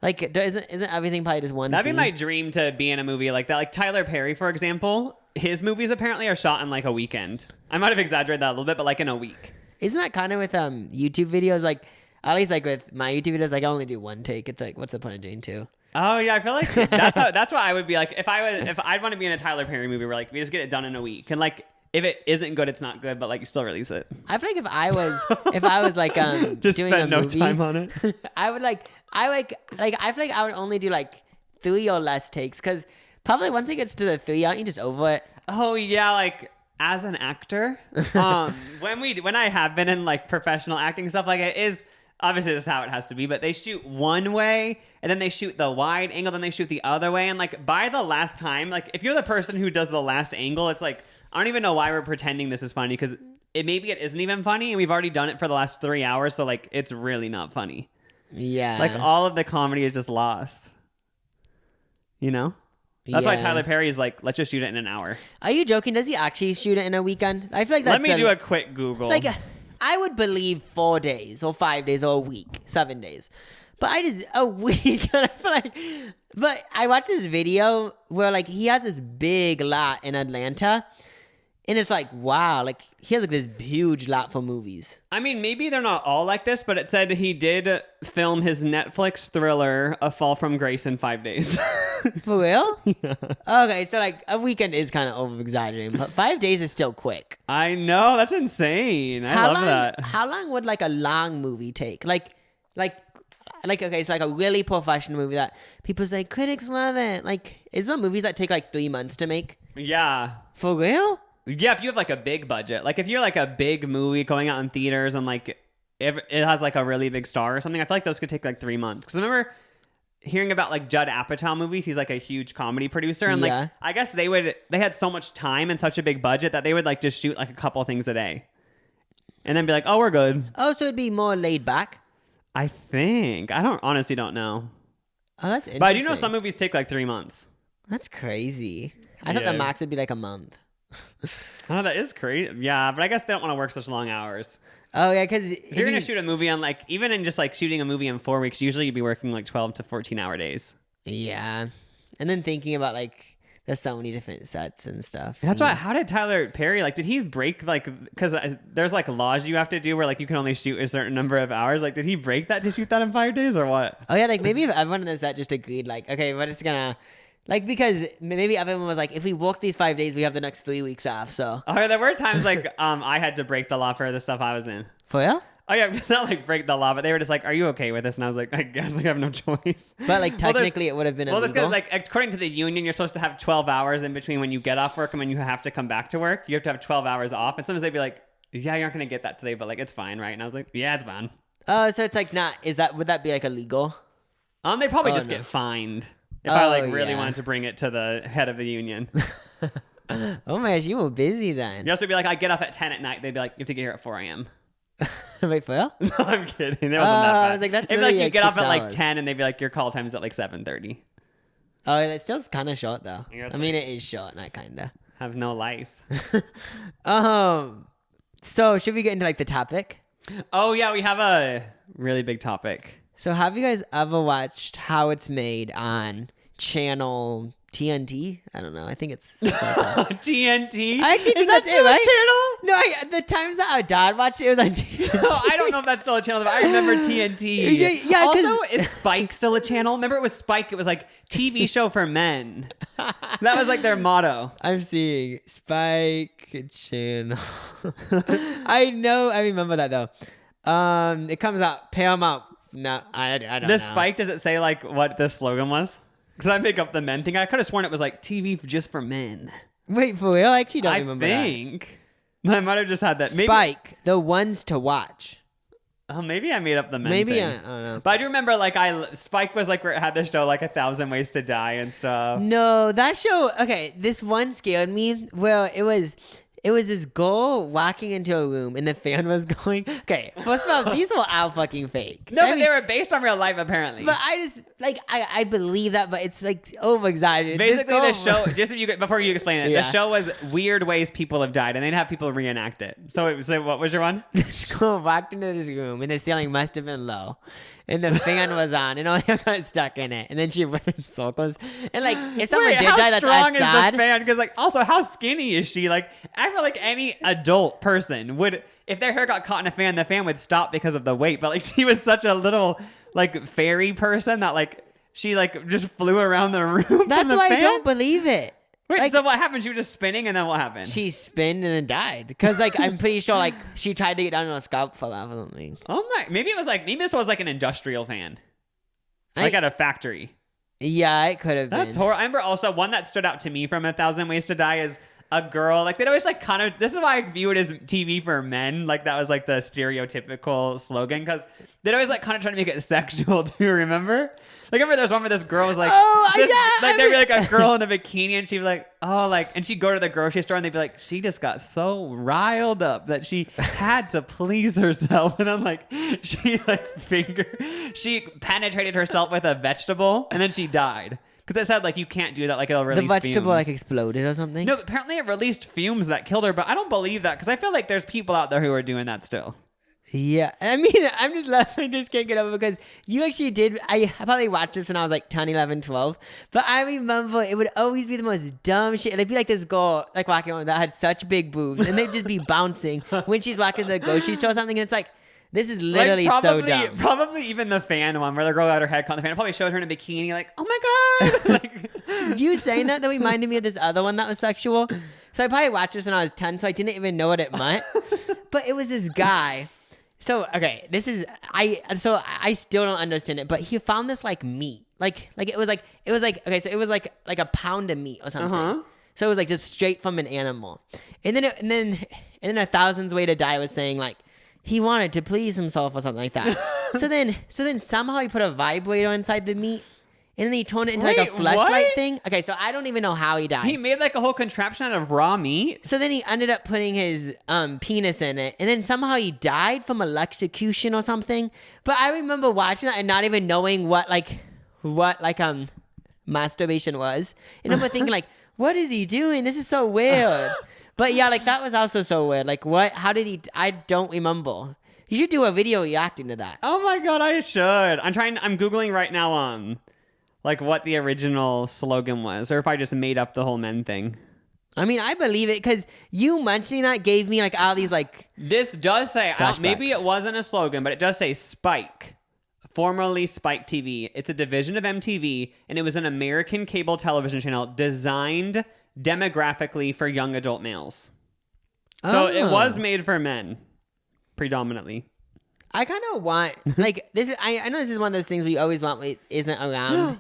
Like isn't everything probably just one? That'd scene? be my dream to be in a movie like that. Like Tyler Perry, for example, his movies apparently are shot in like a weekend. I might have exaggerated that a little bit, but like in a week. Isn't that kind of with YouTube videos? Like at least like with my YouTube videos, like I only do one take. It's like what's the point of doing two? Oh yeah, I feel like that's what I would be like if I'd want to be in a Tyler Perry movie where like we just get it done in a week and like if it isn't good, it's not good, but like you still release it. I feel like if I was like Just doing spend a no movie, time on it. I feel like I feel like I would only do like 3 or less takes because probably once it gets to the 3, aren't you just over it? Oh yeah, like as an actor, when I have been in like professional acting stuff, like it is obviously this is how it has to be, but they shoot one way and then they shoot the wide angle, then they shoot the other way, and like by the last time, like if you're the person who does the last angle, it's like I don't even know why we're pretending this is funny because maybe it isn't even funny and we've already done it for the last 3 hours, so like it's really not funny. Yeah, Like all of the comedy is just lost. You know? That's why Tyler Perry is like, let's just shoot it in an hour. Are you joking? Does he actually shoot it in a weekend? I feel like that's Let me do a quick Google. like I would believe 4 days or 5 days or a week, 7 days. But I just a week and I feel like but I watched this video where like he has this big lot in Atlanta and it's like wow, like he has like this huge lot for movies. I mean, maybe they're not all like this, but it said he did film his Netflix thriller, A Fall from Grace, in 5 days. For real? Yeah. Okay, so like a weekend is kind of over exaggerating, but 5 days is still quick. I know, that's insane. I love that. How long would like a long movie take? Like okay, so like a really professional movie that people say critics love it. Like, is there movies that take like 3 months to make? Yeah. For real? Yeah, if you have like a big budget, like if you're like a big movie going out in theaters and like if it has like a really big star or something, I feel like those could take like 3 months. Because I remember hearing about like Judd Apatow movies. He's like a huge comedy producer, and like I guess they had so much time and such a big budget that they would like just shoot like a couple things a day, and then be like, oh, we're good. Oh, so it'd be more laid back. I think I honestly don't know. Oh, that's interesting. But I do know some movies take like 3 months. That's crazy. I thought the max would be like a month. Oh, that is crazy. Yeah, but I guess they don't want to work such long hours. Oh, yeah, because if you're going to shoot a movie on like, even in just like shooting a movie in 4 weeks, usually you'd be working like 12 to 14 hour days. Yeah. And then thinking about like, there's so many different sets and stuff. That's why, how did Tyler Perry, like, did he break like, because there's like laws you have to do where like you can only shoot a certain number of hours. Like, did he break that to shoot that in 5 days or what? Oh, yeah, like maybe if everyone in the set just agreed, like, okay, we're just going to. Like, because maybe everyone was like, if we work these 5 days, we have the next 3 weeks off, so. Oh, yeah, there were times, like, I had to break the law for the stuff I was in. For real? Oh, yeah, not, like, break the law, but they were just like, are you okay with this? And I was like, I guess I have no choice. But, like, technically, it would have been illegal. Well, because, like, according to the union, you're supposed to have 12 hours in between when you get off work and when you have to come back to work. You have to have 12 hours off. And sometimes they'd be like, yeah, you're not going to get that today, but, like, it's fine, right? And I was like, yeah, it's fine. Oh, so it's, like, not, would that be, like, illegal? They probably just get fined. If I like really wanted to bring it to the head of the union. Oh my gosh, you were busy then. You also be like, I get off at 10 at night. They'd be like, you have to get here at 4 a.m. Wait, for real? No, I'm kidding. It wasn't that bad. I was like, that's It'd really be like you get off at like hours. 10 and they'd be like, your call time is at like 7:30. Oh, that's still kind of short though. Yeah, I mean, it is short, not kind of. Have no life. So should we get into like the topic? Oh yeah, we have a really big topic. So have you guys ever watched How It's Made on channel TNT? I don't know. I think it's like that. TNT? I actually think that's it, right? No, the times that our dad watched it was on TNT. No, I don't know if that's still a channel, but I remember TNT. Yeah, also, is Spike still a channel? Remember it was Spike. It was like TV show for men. That was like their motto. I'm seeing Spike channel. I remember that though. It comes out Paramount. No, I don't know. Spike, does it say like what the slogan was? Because I make up the men thing. I could have sworn it was like TV just for men. Wait, for real? I actually don't remember I think. I might have just had that. Maybe, Spike, the ones to watch. Oh, maybe I made up the men Maybe thing. I don't know. But I do remember like Spike was like where it had the show like 1,000 Ways to Die and stuff. No, that show. Okay, this one scared me. Well, it was this girl walking into a room and the fan was going. Okay, first of all, these were all fucking fake. No, but they were based on real life apparently. But I just like I believe that, but it's like over exaggerated. Basically, the show. Just before you explain it, Yeah. the show was weird ways people have died, and they'd have people reenact it. So what was your one? This girl walked into this room and the ceiling must have been low. And the fan was on, and all got stuck in it. And then she went in circles. And like, if someone did die, that's how strong is sad. the fan? Because like, also, how skinny is she? Like, I feel like any adult person would, if their hair got caught in a fan, the fan would stop because of the weight. But like, she was such a little like fairy person that like she like just flew around the room. That's why I don't believe it. Wait, like, so what happened? She was just spinning, and then what happened? She spinned and then died. Because like, I'm pretty sure like she tried to get down on a scalp for that or something. Oh my! Maybe this was like an industrial fan, like at a factory. Yeah, it could have been. That's horrible. I remember also one that stood out to me from 1,000 Ways to Die is a girl. Like they'd always like kind of. This is why I view it as TV for men. Like that was like the stereotypical slogan because they'd always like kind of try to make it sexual. Do you remember? Like remember there was one where this girl was like, there'd be like a girl in a bikini and she'd be like, oh, like, and she'd go to the grocery store and they'd be like, she just got so riled up that she had to please herself. And I'm like, she penetrated herself with a vegetable and then she died. Because it said like you can't do that, like it'll release the vegetable fumes. like exploded or something. No, but apparently it released fumes that killed her. But I don't believe that because I feel like there's people out there who are doing that still. Yeah, I mean, I'm just laughing. I just can't get over because you actually did. I probably watched this when I was like 10, 11, 12. But I remember it would always be the most dumb shit. It'd be like this girl like walking around that had such big boobs, and they'd just be bouncing when she's walking to the grocery store or something. And it's like, this is literally like so dumb. Probably even the fan one where the girl had her head caught in the fan. It probably showed her in a bikini, like, oh my god. Like, you saying that reminded me of this other one that was sexual. So I probably watched this when I was 10, so I didn't even know what it meant. But it was this guy. So okay, I still don't understand it, but he found this like meat, like it was like okay, so it was like a pound of meat or something. Uh-huh. So it was like just straight from an animal. And then A Thousand's Way to Die was saying like he wanted to please himself or something like that. so then somehow he put a vibrator inside the meat. And then he turned it into like a fleshlight thing. Okay, so I don't even know how he died. He made like a whole contraption out of raw meat. So then he ended up putting his penis in it, and then somehow he died from electrocution or something. But I remember watching that and not even knowing what masturbation was. And I remember thinking like, what is he doing? This is so weird. But yeah, like that was also so weird. Like what? How did he? I don't remember. You should do a video reacting to that. Oh my god, I should. I'm Googling right now like what the original slogan was, or if I just made up the whole men thing. I mean, I believe it because you mentioning that gave me like all these like. This does say, maybe it wasn't a slogan, but it does say Spike, formerly Spike TV. It's a division of MTV, and it was an American cable television channel designed demographically for young adult males. So it was made for men, predominantly. I kind of want like this is. I know this is one of those things we always want isn't around.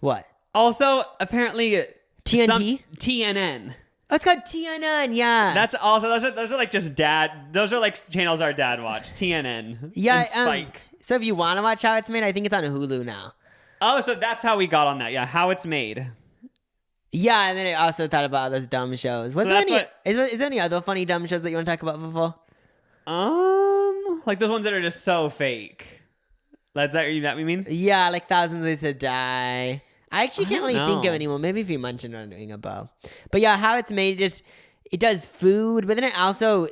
What? Also, apparently, TNT? TNN. Oh, it's called TNN, yeah. That's also, those are like just those are like channels our dad watched. TNN. Yeah, and Spike. So if you want to watch How It's Made, I think it's on Hulu now. Oh, so that's how we got on that. Yeah, How It's Made. Yeah, and then I also thought about those dumb shows. Is there any other funny dumb shows that you want to talk about before? Like those ones that are just so fake. That we mean? Yeah, like Thousands Ways to Die. I actually can't really think of anyone. Maybe if you mentioned or anything about. But yeah, How It's Made, it does food, but then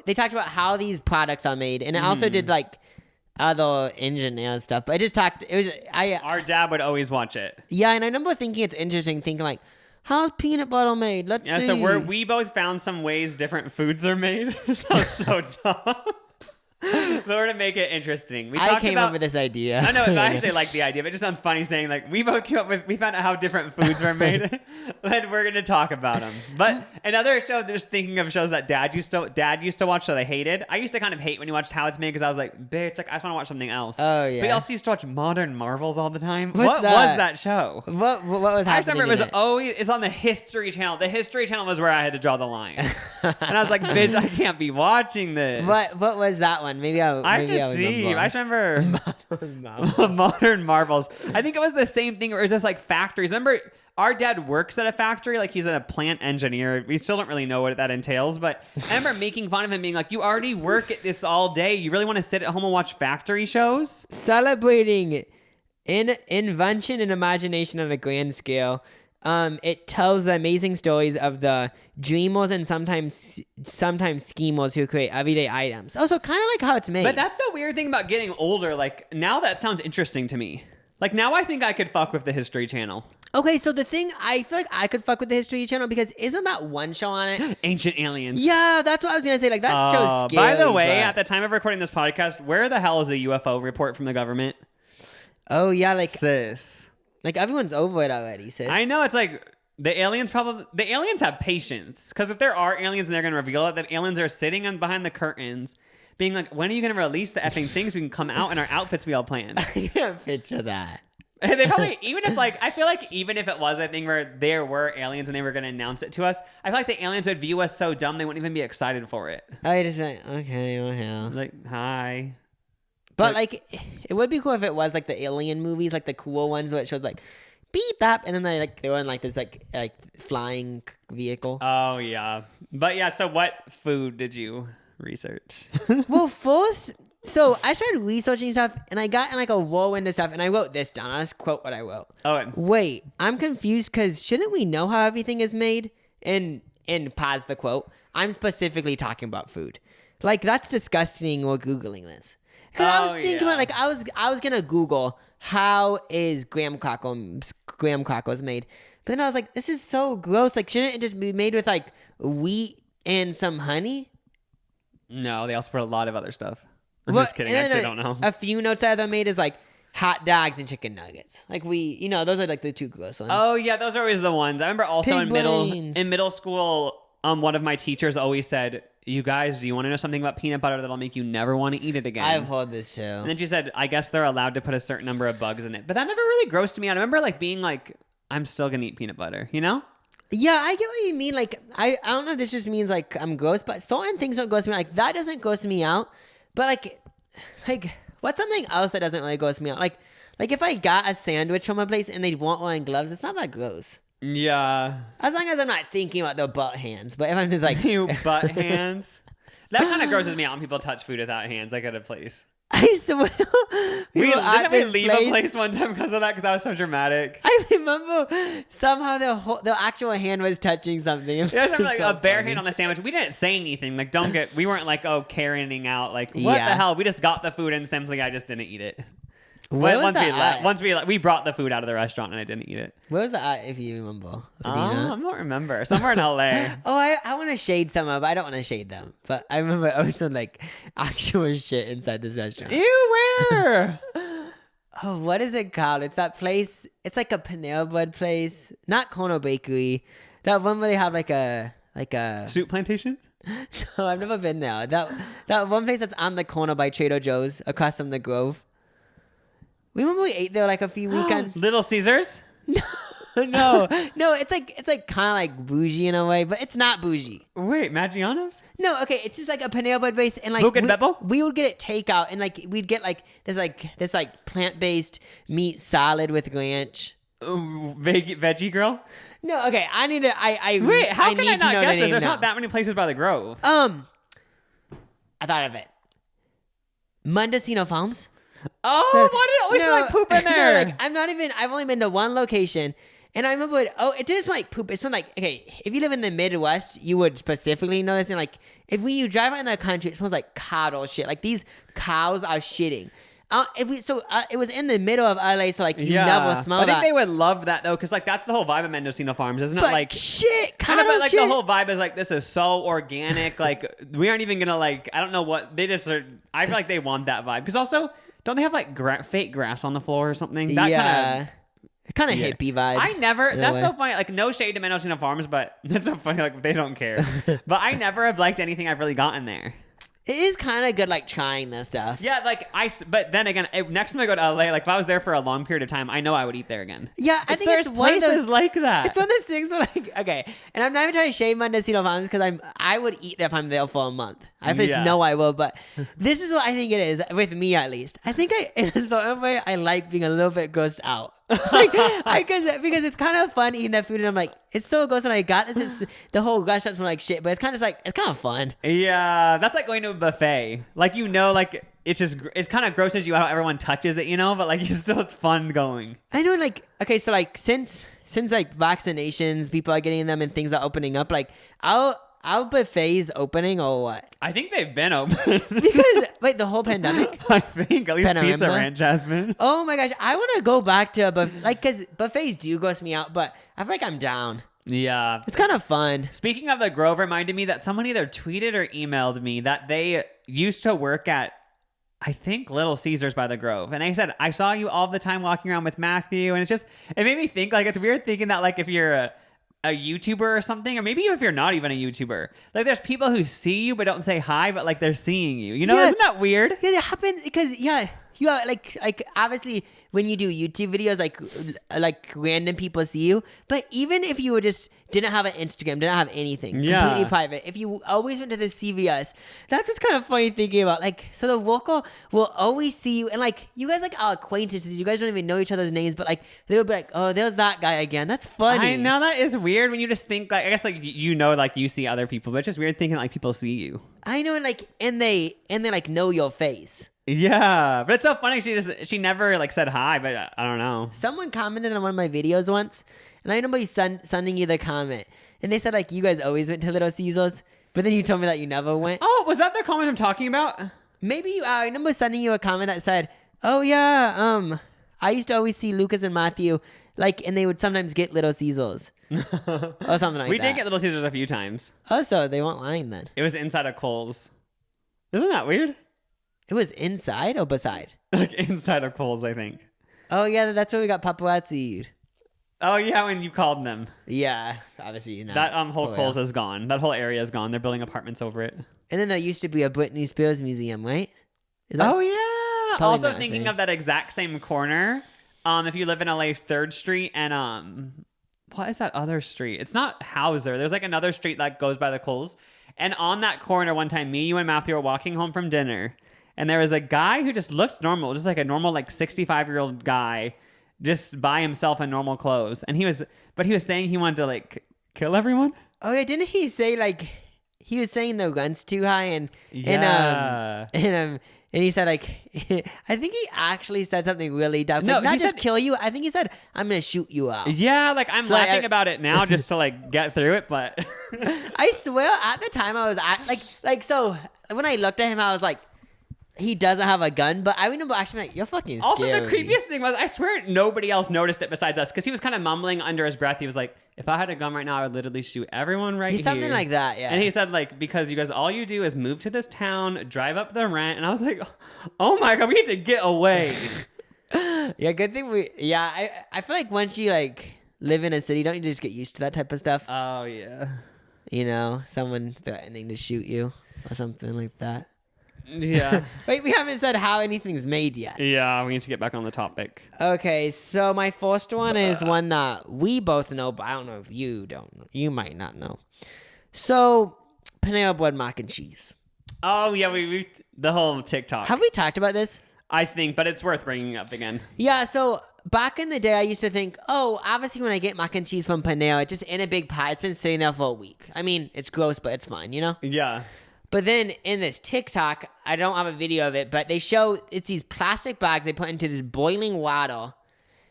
they talked about how these products are made, and it also did like other engineer stuff. But Our dad would always watch it. Yeah, and I remember thinking it's interesting, thinking like, how's peanut butter made? Let's see. So we both found some ways different foods are made. So it's so dumb. But we're to make it interesting. I came up with this idea. I know, I actually like the idea, but it just sounds funny saying like we both we found out how different foods were made, and we're gonna talk about them. But another show, just thinking of shows that dad used to watch that I hated. I used to kind of hate when you watched How It's Made because I was like, bitch, like I just want to watch something else. Oh yeah. But you also used to watch Modern Marvels all the time. What was that show? What was happening? I just remember it's on the History Channel. The History Channel was where I had to draw the line, and I was like, bitch, I can't be watching this. What was that one? Maybe I just remember Modern Marvels. I think it was the same thing, or it was just like factories. Remember, our dad works at a factory, like he's a plant engineer. We still don't really know what that entails, but I remember making fun of him, being like, "You already work at this all day. You really want to sit at home and watch factory shows?" Celebrating invention and imagination on a grand scale. It tells the amazing stories of the dreamers and sometimes schemers who create everyday items. Also, kind of like How It's Made. But that's the weird thing about getting older. Like, now that sounds interesting to me. Like, now I think I could fuck with the History Channel. Okay, so the thing, I feel like I could fuck with the History Channel because isn't that one show on it? Ancient Aliens. Yeah, that's what I was going to say. Like, that show's scary. By the way, at the time of recording this podcast, where the hell is a UFO report from the government? Oh, yeah, like... Sis. Like, everyone's over it already, sis. I know, it's like, the aliens have patience. Because if there are aliens and they're going to reveal it, the aliens are sitting behind the curtains, being like, when are you going to release the effing things so we can come out in our outfits we all planned? I can't picture that. They probably, I feel like even if it was a thing where there were aliens and they were going to announce it to us, I feel like the aliens would view us so dumb they wouldn't even be excited for it. I just like, okay, well, hell. Like, hi. But, like, it would be cool if it was, like, the alien movies, like, the cool ones where it shows, like, beep up, and then they were in, like, this, like flying vehicle. Oh, yeah. But, yeah, so what food did you research? Well, first, so I started researching stuff, and I got in, like, a whirlwind of stuff, and I wrote this down. I'll just quote what I wrote. Oh, wait, I'm confused, because shouldn't we know how everything is made? And pause the quote. I'm specifically talking about food. Like, that's disgusting. We're Googling this. Because I was thinking about, like, I was gonna Google how is graham crackers made, but then I was like, this is so gross. Like, shouldn't it just be made with like wheat and some honey? No, they also put a lot of other stuff. I'm just kidding. I actually don't know. A few notes I made is like hot dogs and chicken nuggets. Like those are like the two gross ones. Oh yeah, those are always the ones. I remember also in middle school, one of my teachers always said, you guys, do you want to know something about peanut butter that'll make you never want to eat it again? I've heard this too. And then she said, I guess they're allowed to put a certain number of bugs in it. But that never really grossed me out. I remember like being like, I'm still going to eat peanut butter, you know? Yeah, I get what you mean. Like, I don't know if this just means like I'm gross, but certain things don't gross me out. Like that doesn't gross me out. But like what's something else that doesn't really gross me out? Like if I got a sandwich from a place and they weren't wearing gloves, it's not that gross. Yeah. As long as I'm not thinking about their butt hands. But if I'm just like You butt hands. That kind of grosses me out when people touch food without hands, like at a place. I swear, Didn't we leave a place one time because of that? Because that was so dramatic. I remember somehow the actual hand was touching something. Yeah, I remember like a bare hand on the sandwich. We didn't say anything. Like, we weren't like, oh, carrying out. Like, what the hell? We just got the food and simply I just didn't eat it. Once we brought the food out of the restaurant and I didn't eat it. Where was the at, if you remember? I don't remember. Somewhere in LA. Oh, I want to shade someone, but I don't want to shade them. But I remember I was on like actual shit inside this restaurant. Ew, where? Oh, what is it called? It's that place. It's like a Panera Bread place. Not Kono Bakery. That one where they have like a Soup Plantation? No, I've never been there. That one place that's on the corner by Trader Joe's across from the Grove. Remember we ate there like a few weekends? Little Caesars? No, it's like kind of like bougie in a way, but it's not bougie. Wait, Maggiano's? No, okay, it's just like a Panera Bread base, and like we would get it takeout, and like we'd get like this plant-based meat salad with ranch. Veggie Grill? No, okay, I need to. Wait, how I can need I to not know guess the this? name There's now. not that many places by the Grove. I thought of it. Mendocino Farms. Oh, why did it always smell like poop in there? I've only been to one location, and I remember it didn't smell like poop. It smelled like, okay, if you live in the Midwest, you would specifically know this, and like, when you drive around the country, it smells like cattle shit. Like, these cows are shitting. It was in the middle of LA, so like, you never smell that. I think they would love that, though, because like, that's the whole vibe of Mendocino Farms, isn't it? But like, shit, kind of, but like, the whole vibe is like, this is so organic. Like, we aren't even gonna like, I don't know what, they just are, I feel like they want that vibe. Because also, don't they have like fake grass on the floor or something? That kind of hippie vibes. That's so funny. Like, no shade to Mendocino Farms, but that's so funny. Like, they don't care. But I never have liked anything I've really gotten there. It is kind of good, like, trying this stuff. Yeah, like, but then again, next time I go to LA, like, if I was there for a long period of time, I know I would eat there again. Yeah, I think it's one of those like that. It's one of those things where, like, okay, and I'm not even trying to shame Mendocino Farms because I would eat there if I'm there for a month. I just know I will, but this is what I think it is, with me at least. I think in a certain way, I like being a little bit grossed out. Like, because it's kind of fun eating that food, and I'm like, it's so gross, and I got this. The whole restaurant smells like shit, but it's kind of like, it's kind of fun. Yeah, that's like going to a buffet. Like, like, it's kind of grosses you out how everyone touches it, but like, it's fun going. I know, like, okay, so like, since like vaccinations, people are getting them and things are opening up, like, our buffets opening or what? I think they've been open. Because, wait, the whole pandemic? I think, at least Pizza Ranch has been. Oh my gosh, I want to go back to a buffet, like, because buffets do gross me out, but I feel like I'm down. Yeah. It's kind of fun. Speaking of the Grove, reminded me that someone either tweeted or emailed me that they used to work at, I think, Little Caesars by the Grove. And they said, I saw you all the time walking around with Matthew. And it made me think, like, it's weird thinking that, like, if you're a YouTuber or something, or maybe if you're not even a YouTuber, like, there's people who see you but don't say hi, but like, they're seeing you. Isn't that weird? Yeah, it happened because like obviously when you do YouTube videos, like random people see you. But even if you didn't have an Instagram, didn't have anything, completely private, if you always went to the CVS, that's what's kind of funny thinking about. Like, so the worker will always see you, and like, you guys like are acquaintances, you guys don't even know each other's names, but like, they'll be like, oh, there's that guy again. That's funny. I know, that is weird when you just think, like, I guess, like, like, you see other people, but it's just weird thinking like people see you. I know, and like, and they like know your face. Yeah, but it's so funny. She never like said hi, but I don't know. Someone commented on one of my videos once, and I remember sending you the comment, and they said like, you guys always went to Little Caesars, but then you told me that you never went. Oh, was that the comment I'm talking about? Maybe I remember sending you a comment that said, oh yeah, I used to always see Lucas and Matthew, like, and they would sometimes get Little Caesars or something like that. We did get Little Caesars a few times. Oh, so they weren't lying then. It was inside of Kohl's. Isn't that weird? It was inside or beside? Like, inside of Kohl's, I think. Oh yeah, that's where we got paparazzi'd. Oh yeah, when you called them. Yeah, obviously that whole Kohl's is gone. That whole area is gone. They're building apartments over it. And then there used to be a Britney Spears museum, right? Oh yeah. Also thinking of that exact same corner. If you live in LA, 3rd Street and what is that other street? It's not Hauser. There's like another street that goes by the Coles. And on that corner one time, me, you, and Matthew were walking home from dinner. And there was a guy who just looked normal, just like a normal, like 65-year-old guy, just by himself in normal clothes. And he was saying he wanted to like kill everyone. Oh yeah, didn't he say like he was saying the gun's too high and he said like I think he actually said something really dumb. No, like, not he just said, kill you. I think he said I'm gonna shoot you out. Yeah, like I'm laughing about it now just to like get through it, but I swear at the time I was like so when I looked at him I was like. He doesn't have a gun, but I remember actually like, you're fucking scary. Also, the creepiest thing was, I swear nobody else noticed it besides us, because he was kind of mumbling under his breath. He was like, if I had a gun right now, I would literally shoot everyone right here. Something like that, yeah. And he said, like, because you guys, all you do is move to this town, drive up the rent. And I was like, oh my God, we need to get away. Yeah, good thing I feel like once you, like, live in a city, don't you just get used to that type of stuff? Oh, yeah. You know, someone threatening to shoot you or something like that. Yeah. Wait, we haven't said how anything's made yet. Yeah, we need to get back on the topic. Okay, so my first one is one that we both know, but I don't know if you don't know. You might not know. So, Panera Bread mac and cheese. Oh, yeah, we the whole TikTok. Have we talked about this? I think, but it's worth bringing up again. Yeah, so back in the day, I used to think, oh, obviously when I get mac and cheese from Panera, it's just in a big pie. It's been sitting there for a week. I mean, it's gross, but it's fine, you know? Yeah. But then in this TikTok, I don't have a video of it, but they show it's these plastic bags they put into this boiling water,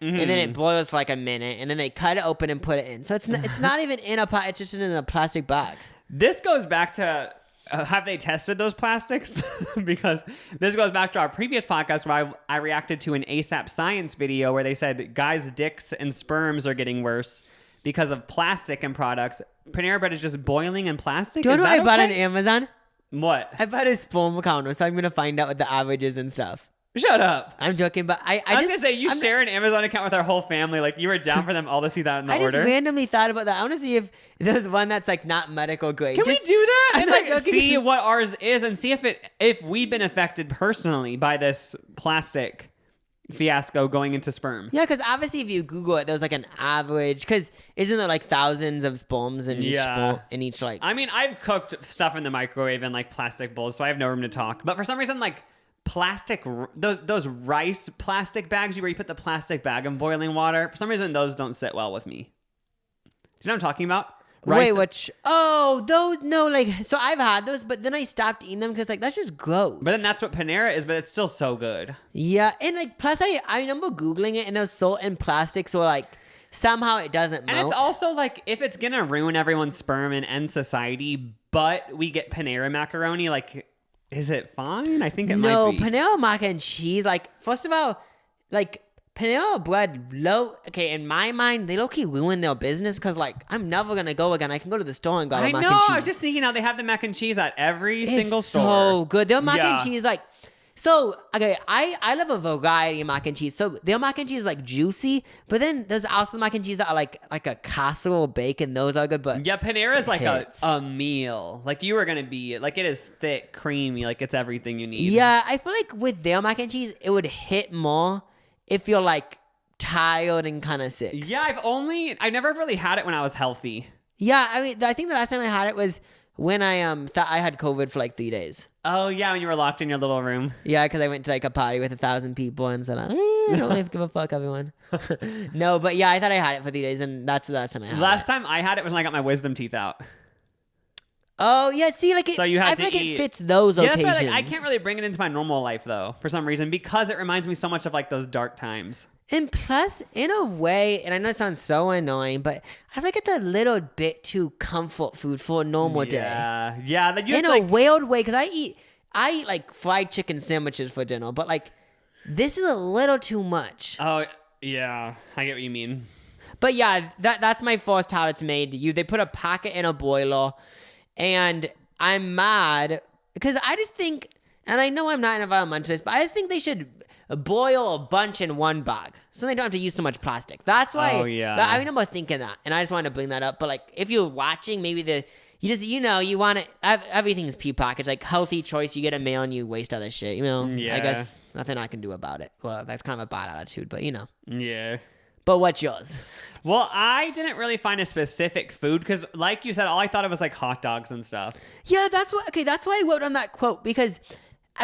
and then it boils for like a minute, and then they cut it open and put it in. So it's not even in a pot; it's just in a plastic bag. This goes back to have they tested those plastics? Because this goes back to our previous podcast where I reacted to an ASAP Science video where they said guys' dicks and sperms are getting worse because of plastic in products. Panera Bread is just boiling in plastic. Do you know what I bought on Amazon? What? I bought a sperm counter, so I'm gonna find out what the average is and stuff. Shut up. I'm joking, but I was gonna say you share an Amazon account with our whole family. Like you were down for them all to see that in the order. I just randomly thought about that. I want to see if there's one that's like not medical grade. Can we do that? I'm And not like joking. see what ours is and see if we've been affected personally by this plastic fiasco going into sperm. Yeah, because obviously if you Google it, there's like an average. Because isn't there like thousands of sperms in each like? I mean, I've cooked stuff in the microwave in like plastic bowls, so I have no room to talk. But for some reason, like plastic, those rice plastic bags where you put the plastic bag in boiling water, for some reason those don't sit well with me. Do you know what I'm talking about? Wait, which? Oh, those no, like so I've had those, but then I stopped eating them because like that's just gross. But then that's what Panera is, but it's still so good. Yeah, and like plus I remember googling it and there's salt and plastic, so like somehow it doesn't melt. And it's also like if it's gonna ruin everyone's sperm and end society, but we get Panera macaroni, like is it fine? I think it might be. No, Panera mac and cheese. Like first of all, like. Panera Bread, in my mind, they low-key ruined their business because, like, I'm never going to go again. I can go to the store and grab a mac and cheese. I was just thinking how they have the mac and cheese at every single It's store. so good. Their mac and cheese, like, so, okay, I love a variety of mac and cheese. So, their mac and cheese is, like, juicy, but then there's also the mac and cheese that are, like a casserole bacon. Those are good, but... Yeah, Panera is like a meal. Like, you are going to be... Like, it is thick, creamy. Like, it's everything you need. Yeah, I feel like with their mac and cheese, it would hit more... if you're like tired and kind of sick. Yeah, I never really had it when I was healthy. Yeah, I mean, I think the last time I had it was when I thought I had COVID for like 3 days. Oh yeah, when you were locked in your little room. Yeah, because I went to like a party with 1,000 people and said, I don't really give a fuck, everyone. No, but yeah, I thought I had it for 3 days, and that's the last time I had it. Last time I had it was when I got my wisdom teeth out. Oh yeah, see, like so you had I feel to like eat. it fits those occasions. That's why I can't really bring it into my normal life though, for some reason, because it reminds me so much of like those dark times. And plus, in a way, and I know it sounds so annoying, but I feel like it's a little bit too comfort food for a normal day. Yeah. In a weird way, because I eat like fried chicken sandwiches for dinner, but like this is a little too much. Oh yeah, I get what you mean. But yeah, that's my first how it's made. They put a packet in a boiler, and I'm mad because I just think, and I know I'm not an environmentalist, but I just think they should boil a bunch in one bag so they don't have to use so much plastic. That's why. Oh yeah. I remember thinking that, and I just wanted to bring that up. But like, if you're watching, maybe you want it. Everything's prepackaged, like healthy choice. You get a meal and you waste other shit. You know. Yeah. I guess nothing I can do about it. Well, that's kind of a bad attitude, but you know. Yeah. But what's yours? Well, I didn't really find a specific food because, like you said, all I thought of was like hot dogs and stuff. Yeah, that's why I wrote on that quote, because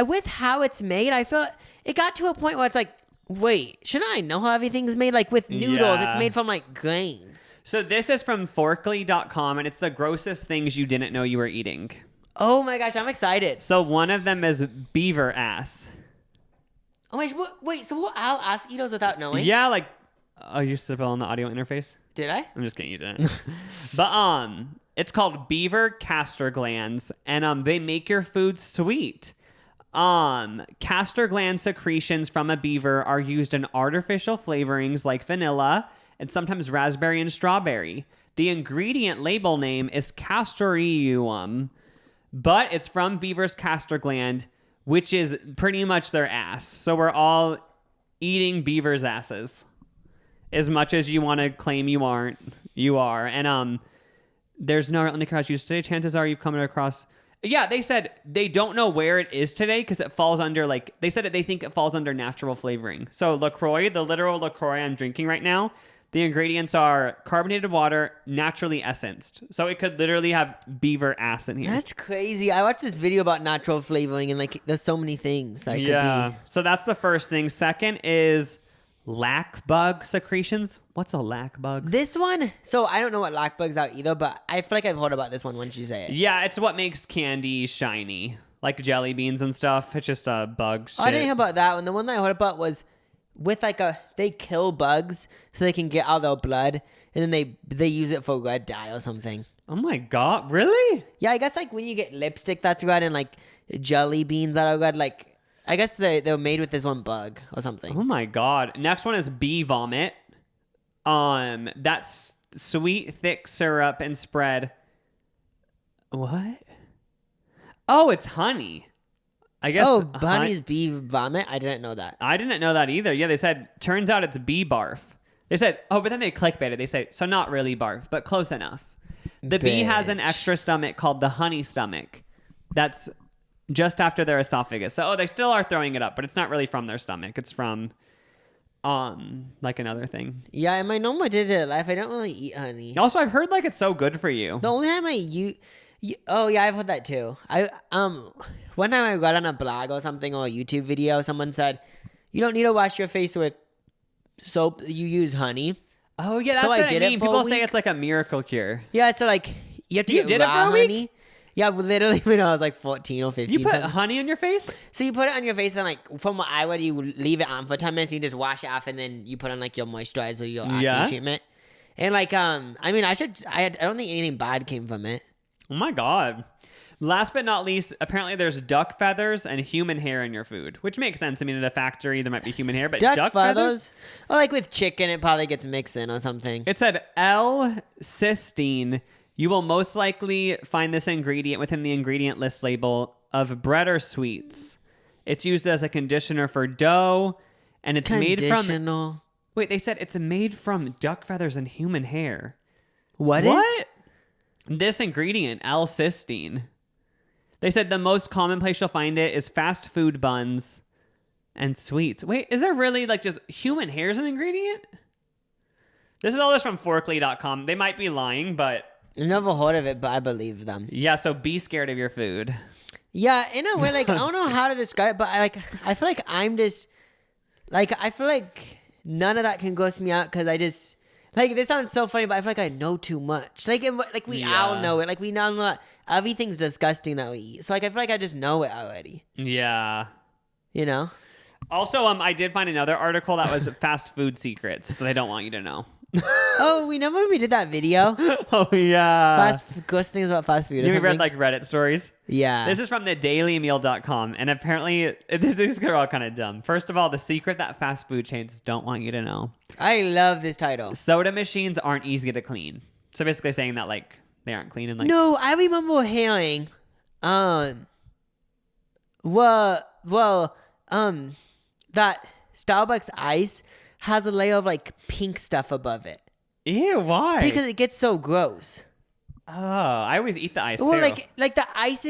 with how it's made, I feel it got to a point where it's like, wait, shouldn't I know how everything's made? Like with noodles, it's made from like grain. So this is from Forkly.com, and it's the grossest things you didn't know you were eating. Oh my gosh, I'm excited. So one of them is beaver ass. Oh my gosh, wait, so we'll ask eat those without knowing? Yeah, like, oh, you still on the audio interface? Did I? I'm just kidding, you didn't. But it's called beaver castor glands, and they make your food sweet. Castor gland secretions from a beaver are used in artificial flavorings like vanilla and sometimes raspberry and strawberry. The ingredient label name is castoreum, but it's from beaver's castor gland, which is pretty much their ass. So we're all eating beaver's asses. As much as you want to claim you aren't, you are. And there's no across you today. Chances are you've come across. Yeah, they said they don't know where it is today because it falls under they said they think it falls under natural flavoring. So LaCroix, the literal LaCroix I'm drinking right now, the ingredients are carbonated water, naturally essenced. So it could literally have beaver ass in here. That's crazy. I watched this video about natural flavoring and like there's so many things that could be. So that's the first thing. Second is lac bug secretions. What's a lac bug? This one, so I don't know what lac bugs are either, but I feel like I've heard about this one once you say it. Yeah, it's what makes candy shiny, like jelly beans and stuff. It's just a bug shit. I didn't hear about that one. The one that I heard about was with they kill bugs so they can get out their blood, and then they use it for red dye or something. Oh my god, really? Yeah, I guess like when you get lipstick that's red and like jelly beans that are red, like I guess they're made with this one bug or something. Oh my god. Next one is bee vomit. That's sweet, thick syrup and spread. What? Oh, it's honey. I guess. Oh, honey's bee vomit? I didn't know that. I didn't know that either. Yeah, they said, turns out it's bee barf. They said, oh, but then they clickbaited. They say, so not really barf, but close enough. The bee has an extra stomach called the honey stomach. That's just after their esophagus. So, they still are throwing it up, but it's not really from their stomach. It's from, like another thing. Yeah, in my normal day-to-day life, I don't really eat honey. Also, I've heard like it's so good for you. The only time oh yeah, I've heard that too. One time I read on a blog or something or a YouTube video, someone said, you don't need to wash your face with soap, you use honey. Oh yeah, that's so what I did I mean. it for People a say week. it's like a miracle cure. Yeah, it's like you have to You get did it raw for a week? honey. Yeah, literally when I was like 14 or 15. You put something. honey on your face? So you put it on your face and like from what I read, you leave it on for 10 minutes. You just wash it off and then you put on like your moisturizer, your acne treatment. And like I mean, I don't think anything bad came from it. Oh my god. Last but not least, apparently there's duck feathers and human hair in your food, which makes sense. I mean, at a factory there might be human hair, but duck feathers? Or like with chicken, it probably gets mixed in or something. It said L-Cysteine. You will most likely find this ingredient within the ingredient list label of bread or sweets. It's used as a conditioner for dough, and it's made from... Wait, they said it's made from duck feathers and human hair. What? This ingredient, L-Cysteine. They said the most common place you'll find it is fast food buns and sweets. Wait, is there really like just human hair as an ingredient? This is all this from Forkly.com. They might be lying, but... I never heard of it, but I believe them. Yeah, so be scared of your food. Yeah, in a way, like, I don't know how to describe it, but I feel like I'm just... Like, I feel like none of that can gross me out because I just... Like, this sounds so funny, but I feel like I know too much. Like we all know it. Like, we know that everything's disgusting that we eat. So, like, I feel like I just know it already. Yeah. You know? Also, I did find another article that was fast food secrets that they don't want you to know. Oh, we remember when we did that video? Oh, yeah. Gross things about fast food or You read, like, Reddit stories? Yeah. This is from the dailymeal.com, and apparently, these are all kind of dumb. First of all, the secret that fast food chains don't want you to know. I love this title. Soda machines aren't easy to clean. So basically saying that, like, they aren't clean and, like... No, I remember hearing, that Starbucks ice has a layer of like pink stuff above it. Ew, why? Because it gets so gross. Oh, I always eat the ice Well, too. like the ice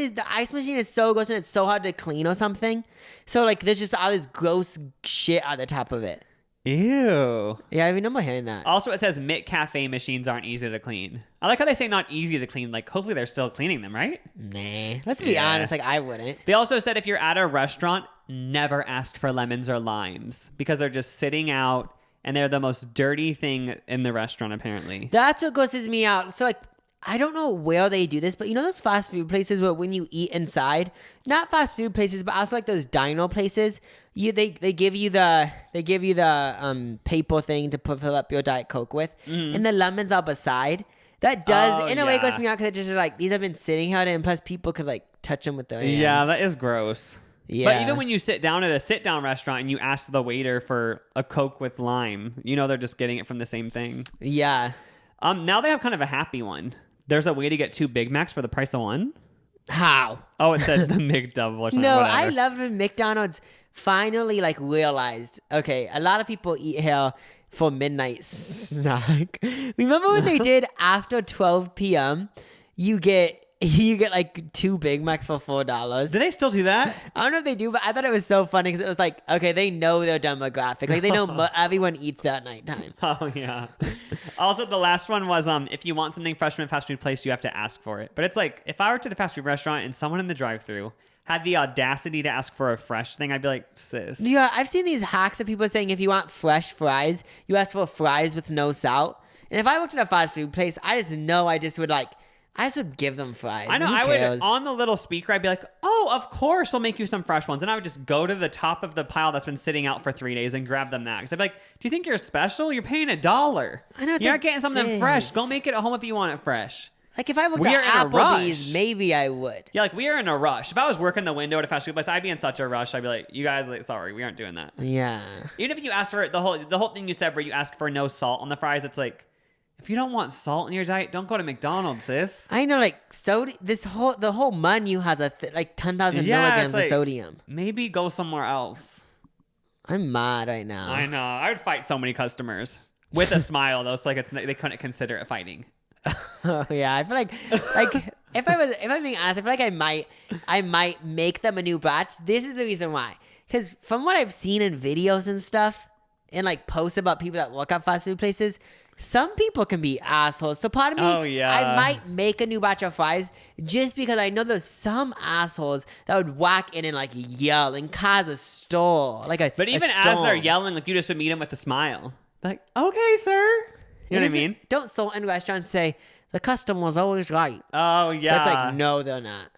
machine is so gross and it's so hard to clean or something. So like there's just all this gross shit at the top of it. Ew. Yeah, I remember hearing that. Also, it says Mick Cafe machines aren't easy to clean. I like how they say not easy to clean. Like, hopefully they're still cleaning them, right? Nah. Let's be honest. Like, I wouldn't. They also said if you're at a restaurant, never ask for lemons or limes because they're just sitting out and they're the most dirty thing in the restaurant, apparently. That's what grosses me out. So, like, I don't know where they do this, but you know those fast food places where when you eat inside, not fast food places, but also like those dino places, they give you the paper thing to fill up your Diet Coke with, and the lemons up aside. That does in a way gross me out because it's just like these have been sitting out, and plus people could like touch them with their hands. Yeah, that is gross. Yeah. But even when you sit down at a sit-down restaurant and you ask the waiter for a Coke with lime, you know they're just getting it from the same thing. Yeah. Now they have kind of a happy one. There's a way to get 2 Big Macs for the price of one. How? Oh, it said the McDouble or something. No, whatever. I love when McDonald's finally like realized, okay, a lot of people eat here for midnight snack. Remember when they did after 12 p.m., you get like 2 Big Macs for $4. Do they still do that? I don't know if they do, but I thought it was so funny because it was like, okay, they know their demographic. Like, they know everyone eats that nighttime. Oh, yeah. Also, the last one was if you want something fresh from a fast food place, you have to ask for it. But it's like, if I were to the fast food restaurant and someone in the drive-thru had the audacity to ask for a fresh thing, I'd be like, sis. Yeah, I've seen these hacks of people saying if you want fresh fries, you ask for fries with no salt. And if I worked at a fast food place, I just would give them fries. I know. Who I cares? would, on the little speaker, I'd be like, oh, of course, we'll make you some fresh ones. And I would just go to the top of the pile that's been sitting out for 3 days and grab them that. Because I'd be like, do you think you're special? You're paying $1. I know, it's You're like not getting something $6. fresh. Go make it at home if you want it fresh. Like, if I worked We are at in a Applebee's, rush. maybe I would. Yeah, like we are in a rush. If I was working the window at a fast food place, I'd be in such a rush. I'd be like, you guys, like, sorry, we aren't doing that. Yeah. Even if you ask for it, the whole thing you said where you ask for no salt on the fries, it's like, if you don't want salt in your diet, don't go to McDonald's, sis. I know, like, the whole menu has like 10,000 milligrams of sodium. Maybe go somewhere else. I'm mad right now. I know. I would fight so many customers with a smile, though. It's like they couldn't consider it fighting. Oh, yeah, I feel like if I'm being honest, I feel like I might make them a new batch. This is the reason why. Because from what I've seen in videos and stuff, and like posts about people that work at fast food places, some people can be assholes. So part of me, I might make a new batch of fries just because I know there's some assholes that would whack in and like yell and cause a store. But even as they're yelling, like you just would meet them with a smile. Like, okay, sir. You know what I mean? Don't certain restaurants say the customer's always right. Oh, yeah. But it's like, no, they're not.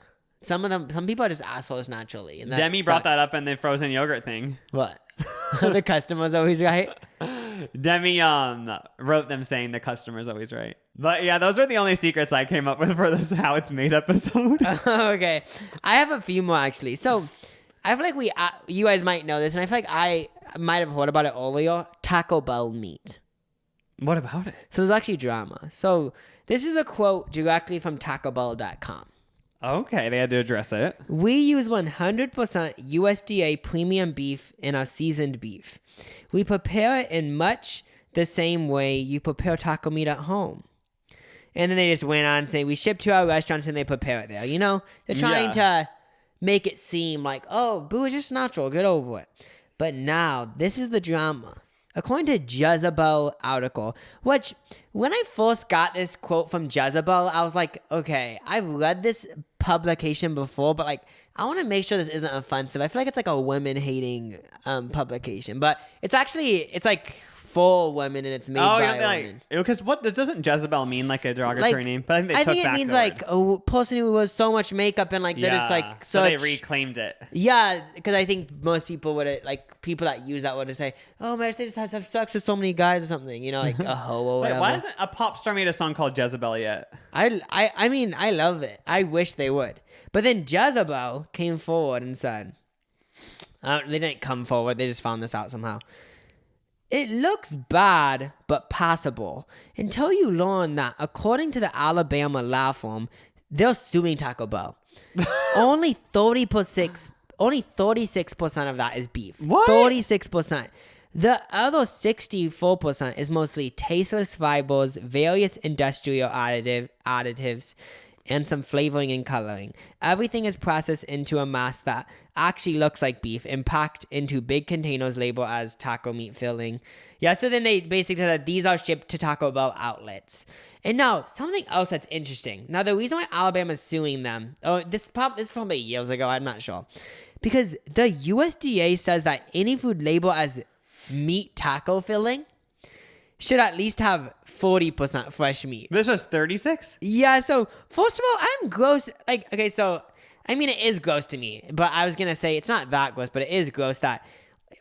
Some people are just assholes naturally. And Demi brought that up in the frozen yogurt thing. What? The customer's always right? Demi wrote them saying the customer's always right. But yeah, those are the only secrets I came up with for this How It's Made episode. Okay. I have a few more actually. So I feel like you guys might know this, and I feel like I might have heard about it earlier. Taco Bell meat. What about it? So there's actually drama. So this is a quote directly from TacoBell.com. Okay, they had to address it. We use 100% USDA premium beef in our seasoned beef. We prepare it in much the same way you prepare taco meat at home. And then they just went on saying we ship to our restaurants and they prepare it there. You know, they're trying to make it seem like, oh, boo, it's just natural. Get over it. But now, this is the drama. According to Jezebel article, which when I first got this quote from Jezebel, I was like, okay, I've read this publication before, but like, I want to make sure this isn't offensive. I feel like it's like a women-hating publication, but it's like for women and it's made by women. Because doesn't Jezebel mean like a derogatory name? But I think it means like a person who was so much makeup and like they're just like so they reclaimed it. Yeah, because I think most people would like people that use that would say, "Oh man, they just have sex with so many guys or something," you know, like a hoe or whatever. Wait, why hasn't a pop star made a song called Jezebel yet? I mean, I love it. I wish they would. But then Jezebel came forward and said, they didn't come forward. They just found this out somehow. It looks bad, but passable until you learn that, according to the Alabama law firm, they're suing Taco Bell. Only 36% of that is beef. What? 36%. The other 64% is mostly tasteless fibers, various industrial additives, and some flavoring and coloring. Everything is processed into a mass that actually looks like beef and packed into big containers labeled as taco meat filling. Yeah, so then they basically said these are shipped to Taco Bell outlets. And now, something else that's interesting. Now, the reason why Alabama's suing them, this is probably years ago, I'm not sure. Because the USDA says that any food labeled as meat taco filling should at least have 40% fresh meat. This was 36? Yeah, so first of all, I'm gross. Like, okay, so, I mean, it is gross to me. But I was going to say, it's not that gross, but it is gross that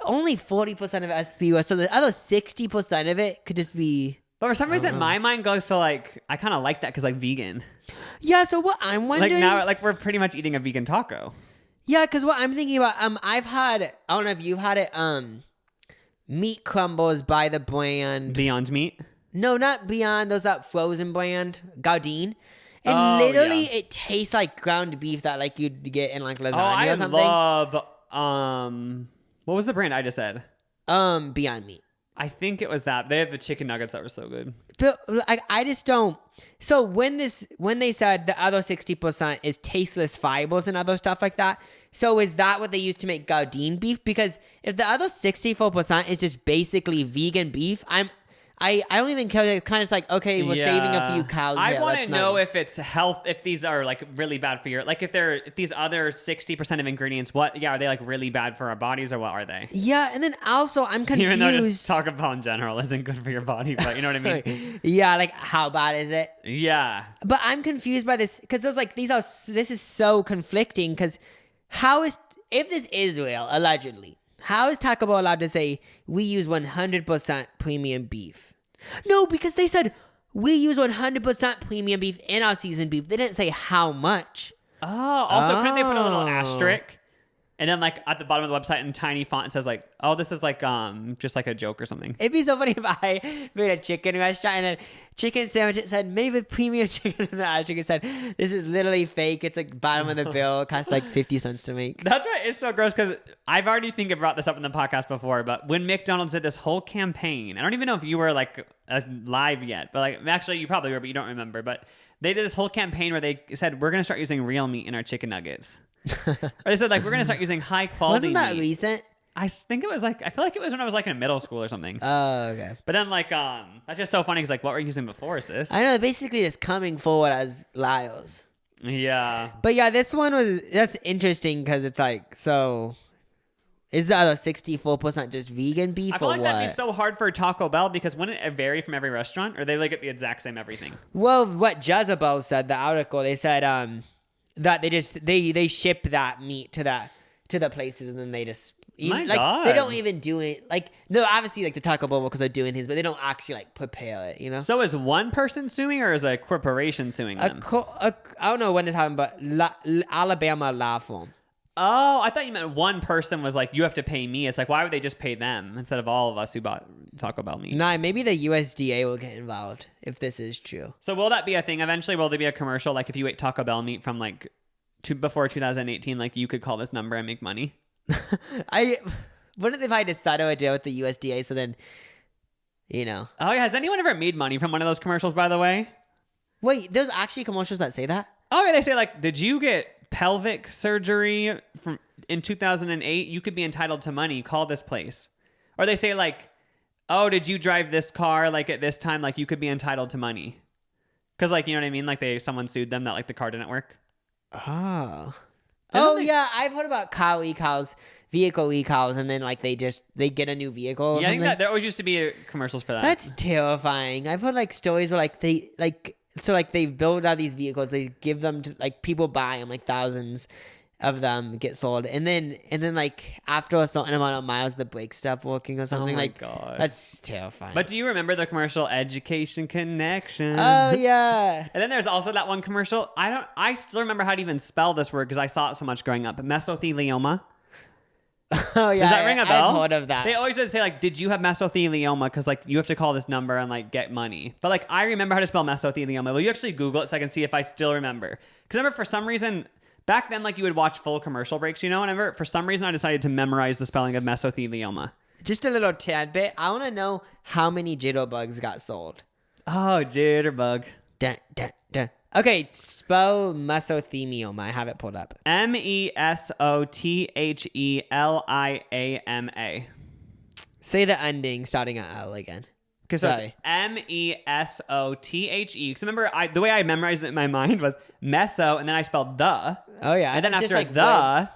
only 40% of it has to be, so the other 60% of it could just be... But for some reason, my mind goes to like, I kind of like that because like vegan. Yeah, so what I'm wondering... Like now, like we're pretty much eating a vegan taco. Yeah, because what I'm thinking about, I've had, I don't know if you've had it, meat crumbles by the brand... Beyond Meat? No, not Beyond, those that frozen brand, Gardein. And literally it tastes like ground beef that like you'd get in like lasagna or something. I love, what was the brand I just said? Beyond Meat. I think it was that. They have the chicken nuggets that were so good. But I just don't. So when they said the other 60% is tasteless fibers and other stuff like that, so is that what they use to make Gardein beef? Because if the other 64% is just basically vegan beef, I don't even care. It's kind of just like, okay, we're saving a few cows. I want to know if it's health, if these are like really bad for your, like if these other 60% of ingredients, are they like really bad for our bodies or what are they? Yeah, and then also I'm confused. Even though just Taco Bell in general isn't good for your body, but you know what I mean? Yeah, like how bad is it? Yeah. But I'm confused by this because there's like this is so conflicting because if this is real, allegedly, how is Taco Bell allowed to say we use 100% premium beef? No, because they said we use 100% premium beef in our seasoned beef. They didn't say how much. Oh, also couldn't they put a little asterisk? And then like at the bottom of the website in tiny font it says like, oh, this is like just like a joke or something. It'd be so funny if I made a chicken restaurant and a chicken sandwich. It said made with premium chicken, and the asterisk said this is literally fake. It's like bottom of the bill. It costs like 50 cents to make. That's why it's so gross because I've already think I brought this up in the podcast before. But when McDonald's did this whole campaign, I don't even know if you were like live yet, but like actually you probably were, but you don't remember. But they did this whole campaign where they said we're gonna start using real meat in our chicken nuggets. Or they said like we're gonna start using high quality Wasn't that meat. recent? I think it was like, I feel like it was when I was like in middle school or something. Oh, okay. But then like that's just so funny because like what were you using before, sis? I know, basically it's coming forward as Lyles. Yeah. But yeah, this one that's interesting because it's like, so is the other 64% just vegan beef I feel or like what? that'd be so hard for Taco Bell because wouldn't it vary from every restaurant or they like get the exact same everything? Well, what Jezebel said, the article, they said that they ship that meat to the places and then they just God. They don't even do it like, no, obviously like the Taco Bell because they're doing things, but they don't actually like prepare it, you know. So is one person suing or is a corporation suing them? I don't know when this happened, but Alabama law firm. Oh, I thought you meant one person was like, you have to pay me. It's like, why would they just pay them instead of all of us who bought Taco Bell meat? Nah, maybe the USDA will get involved if this is true. So will that be a thing eventually? Will there be a commercial like if you ate Taco Bell meat from like before 2018, like you could call this number and make money? Wouldn't if I decided a deal with the USDA, so then, you know. Oh yeah, has anyone ever made money from one of those commercials, by the way? Wait, there's actually commercials that say that? Oh yeah, they say like, did you get pelvic surgery in 2008? You could be entitled to money. Call this place. Or they say like, oh, did you drive this car like at this time? Like you could be entitled to money. Because like, you know what I mean? Like someone sued them that like the car didn't work. Oh. Isn't Yeah, I've heard about car recalls, vehicle recalls, and then like they get a new vehicle or Yeah, I something. think that there always used to be commercials for that. That's terrifying. I've heard like stories where like they build out these vehicles, they give them to like people buy them, like thousands of them get sold, and then like after a certain amount of miles the brakes stop working or something. Oh my like God. That's terrifying. But do you remember the commercial Education Connection? Oh yeah. And then there's also that one commercial. I still remember how to even spell this word because I saw it so much growing up. Mesothelioma. Oh yeah. Does that ring a bell? I've heard of that. They always would say like, did you have mesothelioma? Because like you have to call this number and like get money. But like I remember how to spell mesothelioma. Will you actually Google it so I can see if I still remember? Because I remember for some reason back then like you would watch full commercial breaks, you know, and I remember for some reason I decided to memorize the spelling of mesothelioma. Just a little tad bit. I want to know how many jitterbugs got sold. Oh, jitterbug. Dun, dun, dun. Okay, spell mesothelioma. I have it pulled up. Mesotheliama. Say the ending starting at L again. Because so it's Mesothe. Because remember, the way I memorized it in my mind was meso, and then I spelled the. Oh, yeah. And then after like the,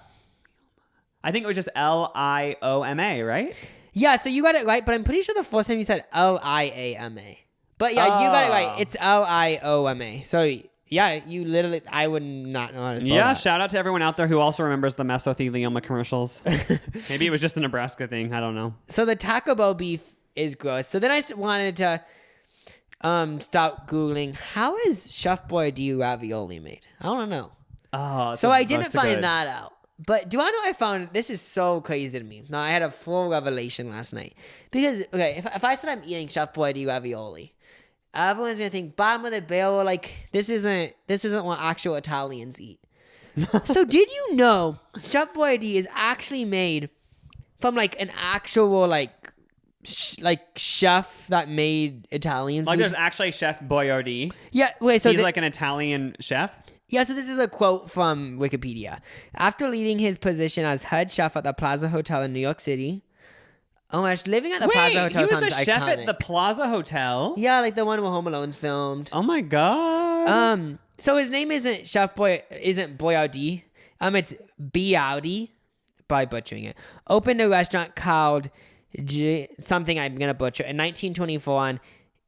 I think it was just Lioma, right? Yeah, so you got it right, but I'm pretty sure the first time you said Liama. But yeah, you got it right. It's Lioma. So yeah, you literally, I would not know how to spell that. Shout out to everyone out there who also remembers the mesothelioma commercials. Maybe it was just a Nebraska thing. I don't know. So the Taco Bell beef is gross. So then I wanted to start Googling, how is Chef Boyardee ravioli made? I don't know. Oh, so I didn't find that out. But do I know I found, this is so crazy to me. Now, I had a full revelation last night. Because, okay, if I said I'm eating Chef Boyardee ravioli, everyone's going to think, bottom of the barrel, like, this isn't what actual Italians eat. So did you know Chef Boyardee is actually made from, like, an actual, like chef that made Italian food? Like, there's actually Chef Boyardee. Yeah, wait, so he's like an Italian chef? Yeah, so this is a quote from Wikipedia. After leading his position as head chef at the Plaza Hotel in New York City. Oh my gosh, living at the Plaza Hotel sounds iconic. He was a chef at the Plaza Hotel? Yeah, like the one where Home Alone's filmed. Oh my god. So his name isn't Boyardee. It's Boyardee, by butchering it. Opened a restaurant called something I'm gonna butcher in 1924 on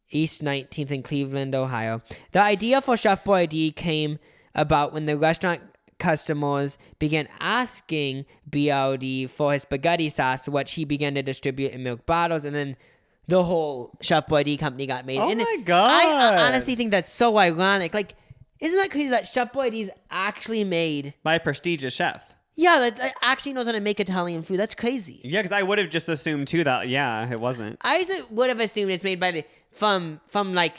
East 19th in Cleveland, Ohio. The idea for Chef Boyardee came about when the restaurant customers began asking Boyardee for his spaghetti sauce, which he began to distribute in milk bottles, and then the whole Chef Boyardee company got made. Oh and my god! I honestly think that's so ironic. Like, isn't that crazy that Chef Boyardee's actually made by a prestigious chef? Yeah, that actually knows how to make Italian food. That's crazy. Yeah, because I would have just assumed too that it wasn't. I would have assumed it's made by from some like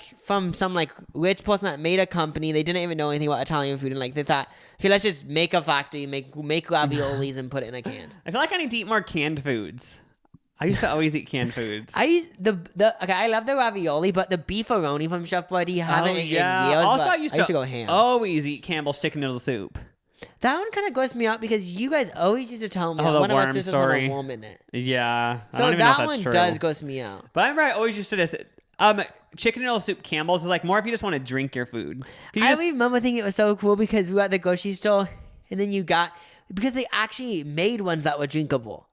rich person that made a company. They didn't even know anything about Italian food, and like they thought, okay, let's just make a factory, make raviolis and put it in a can. I feel like I need to eat more canned foods. I used to always eat canned foods. I love the ravioli, but the beefaroni from Chef Boyardee haven't in years. Also, I used to go ham. Always eat Campbell's chicken noodle soup. That one kind of grossed me out because you guys always used to tell me the one of worm us just story. had a worm in it. Yeah. So that one does gross me out. But I remember I always used to just chicken noodle soup Campbell's is like more if you just want to drink your food. I remember thinking it was so cool because we were at the grocery store and then because they actually made ones that were drinkable.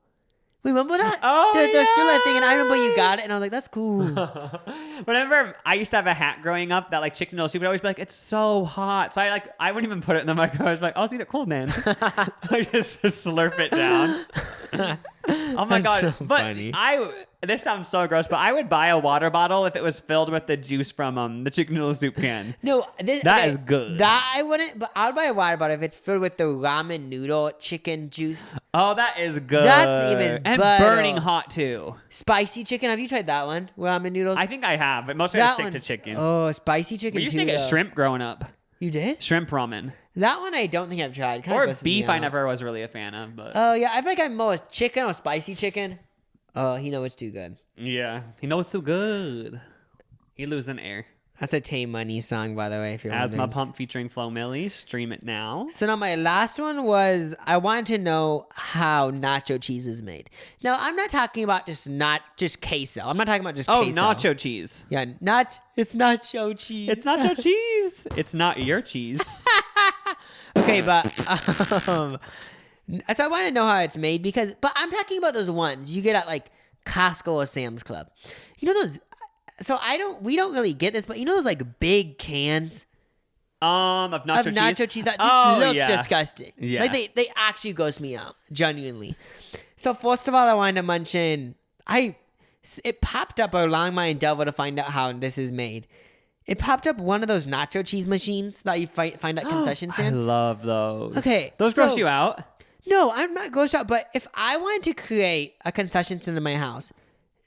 Remember that? Oh, There's still that thing, and I remember you got it, and I was like, that's cool. Whenever I used to have a hat growing up that like chicken noodle soup would always be like, it's so hot. So I wouldn't even put it in the microwave. I was like, I'll eat it cold, man. I just slurp it down. Oh my god. So but funny. This sounds so gross, but I would buy a water bottle if it was filled with the juice from the chicken noodle soup can. No, that is good. That I wouldn't, but I would buy a water bottle if it's filled with the ramen noodle chicken juice. Oh, that is good. That's even and better. Burning hot too. Spicy chicken. Have you tried that one? Ramen noodles. I think I have, but mostly I stick to chicken. Oh, spicy chicken. We used to get shrimp growing up. You did? Shrimp ramen. That one I don't think I've tried. Or beef I never was really a fan of. But oh yeah, I feel like I'm more chicken or spicy chicken. Oh, he knows it's too good. Yeah, he knows too good. He lives in air. That's a Tay Money song, by the way, if you're Asthma wondering. Pump featuring Flo Milli. Stream it now. So now my last one was, I wanted to know how nacho cheese is made. Now, I'm not talking about just queso. I'm not talking about just queso. Oh, nacho cheese. Yeah, it's nacho cheese. It's nacho cheese. It's not your cheese. Okay, but so I want to know how it's made but I'm talking about those ones you get at like Costco or Sam's Club. You know those? So we don't really get this, but you know those like big cans of nacho cheese that just look yeah. disgusting. Yeah, like they actually gross me out genuinely. So first of all, I wanted to mention it popped up along my endeavor to find out how this is made. It popped up one of those nacho cheese machines that you find at concession stands. I love those. Okay, those gross you out? No, I'm not grossed out. But if I wanted to create a concession stand in my house,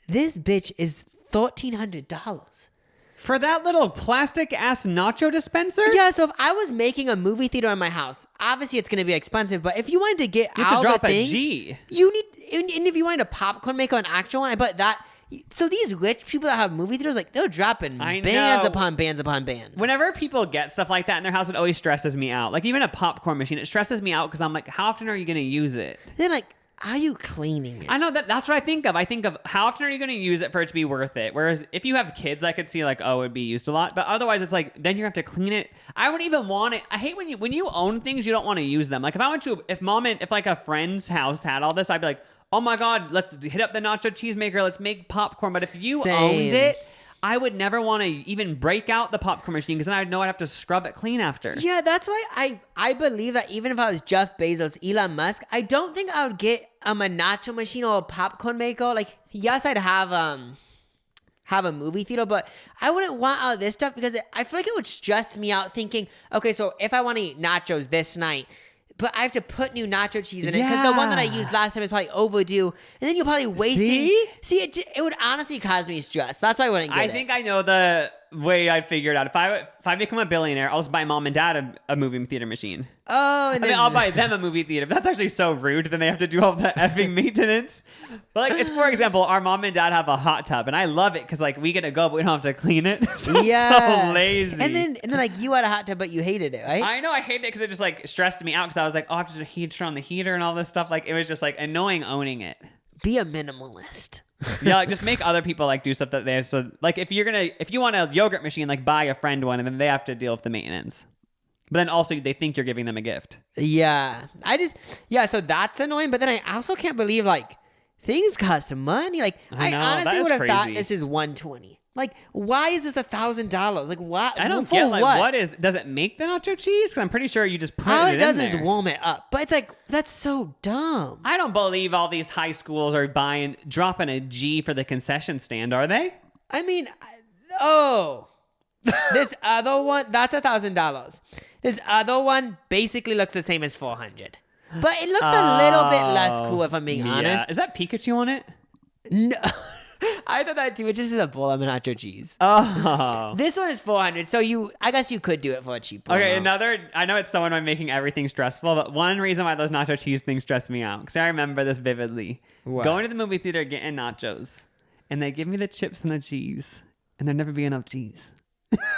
this bitch is $1,300 for that little plastic ass nacho dispenser. Yeah, so if I was making a movie theater in my house, obviously it's going to be expensive. But if you wanted to get you out have to drop the things, a G. You need, and if you wanted a popcorn maker, an actual one, but that So these rich people that have movie theaters, like they're dropping I bands know. upon bands upon bands. Whenever people get stuff like that in their house, it always stresses me out. Like even a popcorn machine, it stresses me out because I'm like, how often are you going to use it? Then like, are you cleaning it? I know that's what I think of. I think of how often are you going to use it for it to be worth it? Whereas if you have kids, I could see like, oh, it would be used a lot. But otherwise, it's like, then you have to clean it. I wouldn't even want it. I hate when you own things, you don't want to use them. Like if like a friend's house had all this, I'd be like, oh my God, let's hit up the nacho cheese maker. Let's make popcorn. But if you owned it, I would never want to even break out the popcorn machine because then I'd know I'd have to scrub it clean after. Yeah, that's why I believe that even if I was Jeff Bezos, Elon Musk, I don't think I would get a nacho machine or a popcorn maker. Like, yes, I'd have a movie theater, but I wouldn't want all this stuff because I feel like it would stress me out thinking, okay, so if I want to eat nachos this night, but I have to put new nacho cheese in it because the one that I used last time is probably overdue, and then you're probably wasting. See, it would honestly cause me stress. That's why I wouldn't get it. I think I know the way I figured out. If I become a billionaire, I'll just buy mom and dad a movie theater machine. Oh, and I'll buy them a movie theater. But that's actually so rude. Then they have to do all the effing maintenance. But like, it's for example, our mom and dad have a hot tub, and I love it because like we get to go, but we don't have to clean it. So yeah, so lazy. And then like you had a hot tub, but you hated it, right? I know I hated it because it just like stressed me out because I was like, oh, I have to turn on the heater and all this stuff. Like it was just like annoying owning it. Be a minimalist. Yeah, like just make other people like do stuff that they so like if you want a yogurt machine, like buy a friend one and then they have to deal with the maintenance. But then also they think you're giving them a gift. Yeah. So that's annoying, but then I also can't believe like things cost money. Like I honestly would have thought this is $120. Like, why is this $1,000? Like, why? I don't get like does it make the nacho cheese? Because I'm pretty sure you just put all it in there. All it does there. is warm it up. But it's like, that's so dumb. I don't believe all these high schools are dropping a G for the concession stand, are they? I mean, this other one, that's $1,000. This other one basically looks the same as $400. But it looks a little bit less cool if I'm being honest. Is that Pikachu on it? No. I thought that too. It just is a bowl of nacho cheese. Oh. This one is $400, so I guess you could do it for a cheaper Okay, amount. I know it's so annoying making everything stressful, but one reason why those nacho cheese things stress me out, because I remember this vividly. What? Going to the movie theater, getting nachos, and they give me the chips and the cheese, and there'd never be enough cheese.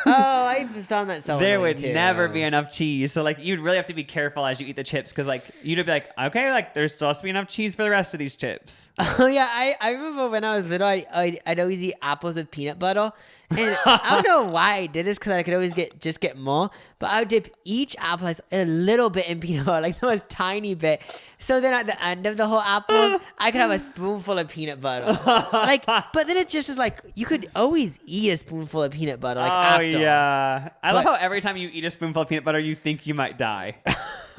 Oh, I've found that so There would too. never be enough cheese. So, like, you'd really have to be careful as you eat the chips, because, like, you'd be like, okay, like, there's supposed to be enough cheese for the rest of these chips. Oh, yeah, I remember when I was little, I'd always eat apples with peanut butter. And I don't know why I did this, because I could always get more. But I would dip each apple a little bit in peanut butter, like the most tiny bit. So then at the end of the whole apples, I could have a spoonful of peanut butter. Like, but then it just is like, you could always eat a spoonful of peanut butter, like after. Oh, yeah. I love how every time you eat a spoonful of peanut butter, you think you might die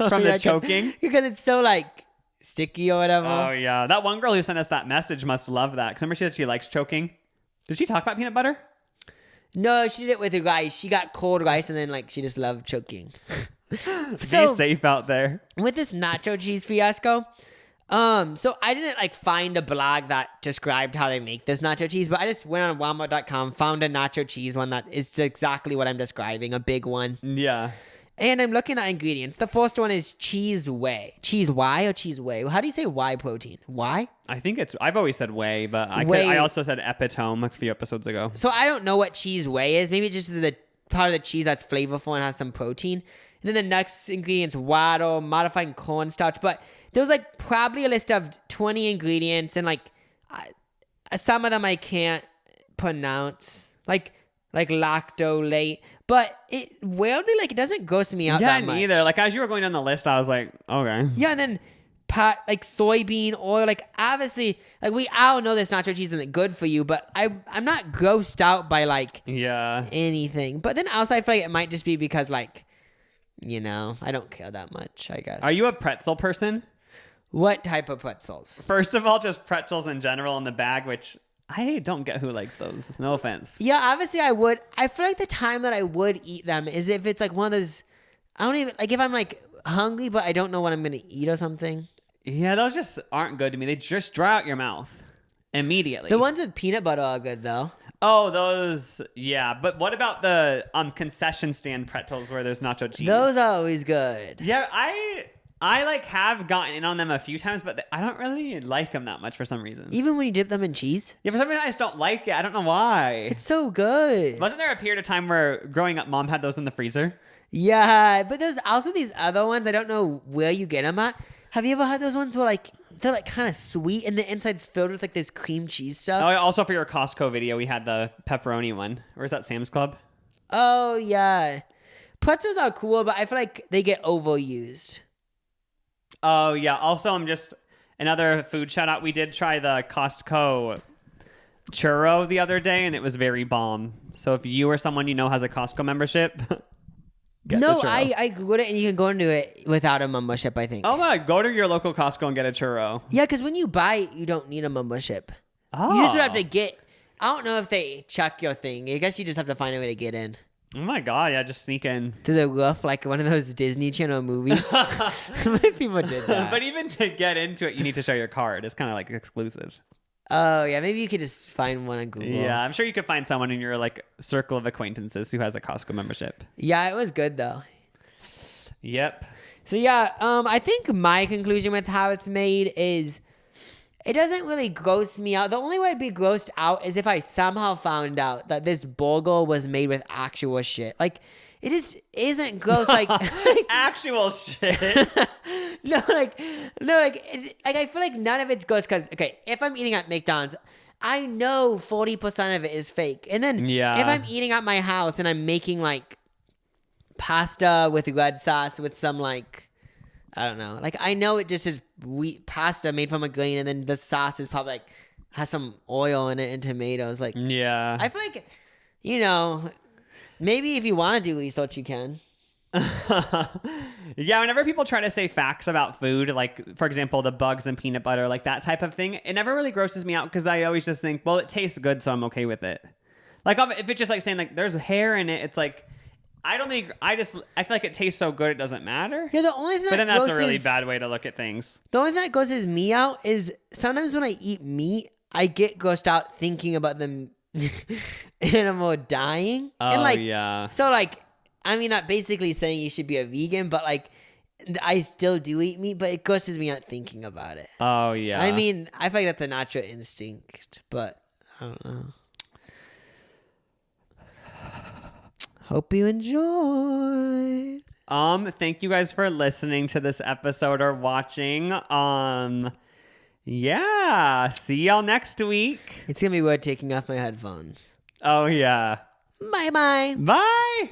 from the choking. Because it's so, like, sticky or whatever. Oh, yeah. That one girl who sent us that message must love that. Because remember she said she likes choking? Did she talk about peanut butter? No, she did it with the rice. She got cold rice and then like she just loved choking. Be safe out there. With this nacho cheese fiasco, so I didn't like find a blog that described how they make this nacho cheese, but I just went on Walmart.com, found a nacho cheese one that is exactly what I'm describing, a big one. Yeah. And I'm looking at ingredients. The first one is cheese whey. Cheese Y or cheese whey? How do you say Y protein? Y? I think I've always said whey, but I also said epitome a few episodes ago. So I don't know what cheese whey is. Maybe it's just the part of the cheese that's flavorful and has some protein. And then the next ingredient's water, modifying cornstarch. But there's like probably a list of 20 ingredients, and like some of them I can't pronounce. Like lactolate. But it weirdly, like, it doesn't gross me out that much. Yeah, neither. Like, as you were going down the list, I was like, okay. Yeah, and then like soybean oil, like, obviously, like, we all know this nacho cheese isn't good for you, but I'm not grossed out by, like, anything. But then also, I feel like it might just be because, like, you know, I don't care that much, I guess. Are you a pretzel person? What type of pretzels? First of all, just pretzels in general in the bag, which I don't get who likes those. No offense. Yeah, obviously I would. I feel like the time that I would eat them is if it's like one of those, I don't even, like if I'm like hungry, but I don't know what I'm going to eat or something. Yeah, those just aren't good to me. They just dry out your mouth immediately. The ones with peanut butter are good though. Oh, those, yeah. But what about the concession stand pretzels where there's nacho cheese? Those are always good. Yeah, I like have gotten in on them a few times, but I don't really like them that much for some reason. Even when you dip them in cheese? Yeah, for some reason I just don't like it. I don't know why. It's so good. Wasn't there a period of time where growing up, mom had those in the freezer? Yeah, but there's also these other ones. I don't know where you get them at. Have you ever had those ones where like they're like kind of sweet and the inside's filled with like this cream cheese stuff? Oh, also for your Costco video, we had the pepperoni one. Or is that Sam's Club? Oh yeah, pretzels are cool, but I feel like they get overused. Oh yeah. Also, I'm just another food shout out. We did try the Costco churro the other day, and it was very bomb. So if you or someone you know has a Costco membership, get the No, churro. I googled it and you can go into it without a membership, I think. Oh my! Go to your local Costco and get a churro. Yeah, because when you buy it, you don't need a membership. Oh. You just would have to get. I don't know if they check your thing. I guess you just have to find a way to get in. Oh my god! Yeah, just sneak in. To the roof, like one of those Disney Channel movies. How many people did that? But even to get into it, you need to show your card. It's kind of like exclusive. Oh yeah, maybe you could just find one on Google. Yeah, I'm sure you could find someone in your like circle of acquaintances who has a Costco membership. Yeah, it was good though. Yep. So yeah, I think my conclusion with how it's made is it doesn't really gross me out. The only way I'd be grossed out is if I somehow found out that this burger was made with actual shit. Like, it just isn't gross. Like Actual shit. like I feel like none of it's gross because okay, if I'm eating at McDonald's, I know 40% of it is fake, and then Yeah. if I'm eating at my house and I'm making like pasta with red sauce with some like I don't know, like I know it just is wheat pasta made from a grain, and then the sauce is probably like has some oil in it and tomatoes. Like Yeah. I feel like maybe if you want to do research, you can. Yeah, whenever people try to say facts about food, like for example the bugs and peanut butter, like that type of thing, it never really grosses me out because I always just think, well, it tastes good, so I'm okay with it. Like if it's just like saying like there's hair in it, it's like I feel like it tastes so good it doesn't matter. Yeah, the only thing But then that's a really grosses- bad way to look at things. The only thing that grosses me out is sometimes when I eat meat, I get grossed out thinking about the animal dying. Oh, and like, yeah. So like, I mean, not basically saying you should be a vegan, but like, I still do eat meat, but it grosses me out thinking about it. Oh yeah. I mean, I feel like that's a natural instinct, but I don't know. Hope you enjoyed. Thank you guys for listening to this episode or watching. Yeah. See y'all next week. It's gonna be weird taking off my headphones. Oh yeah. Bye bye. Bye.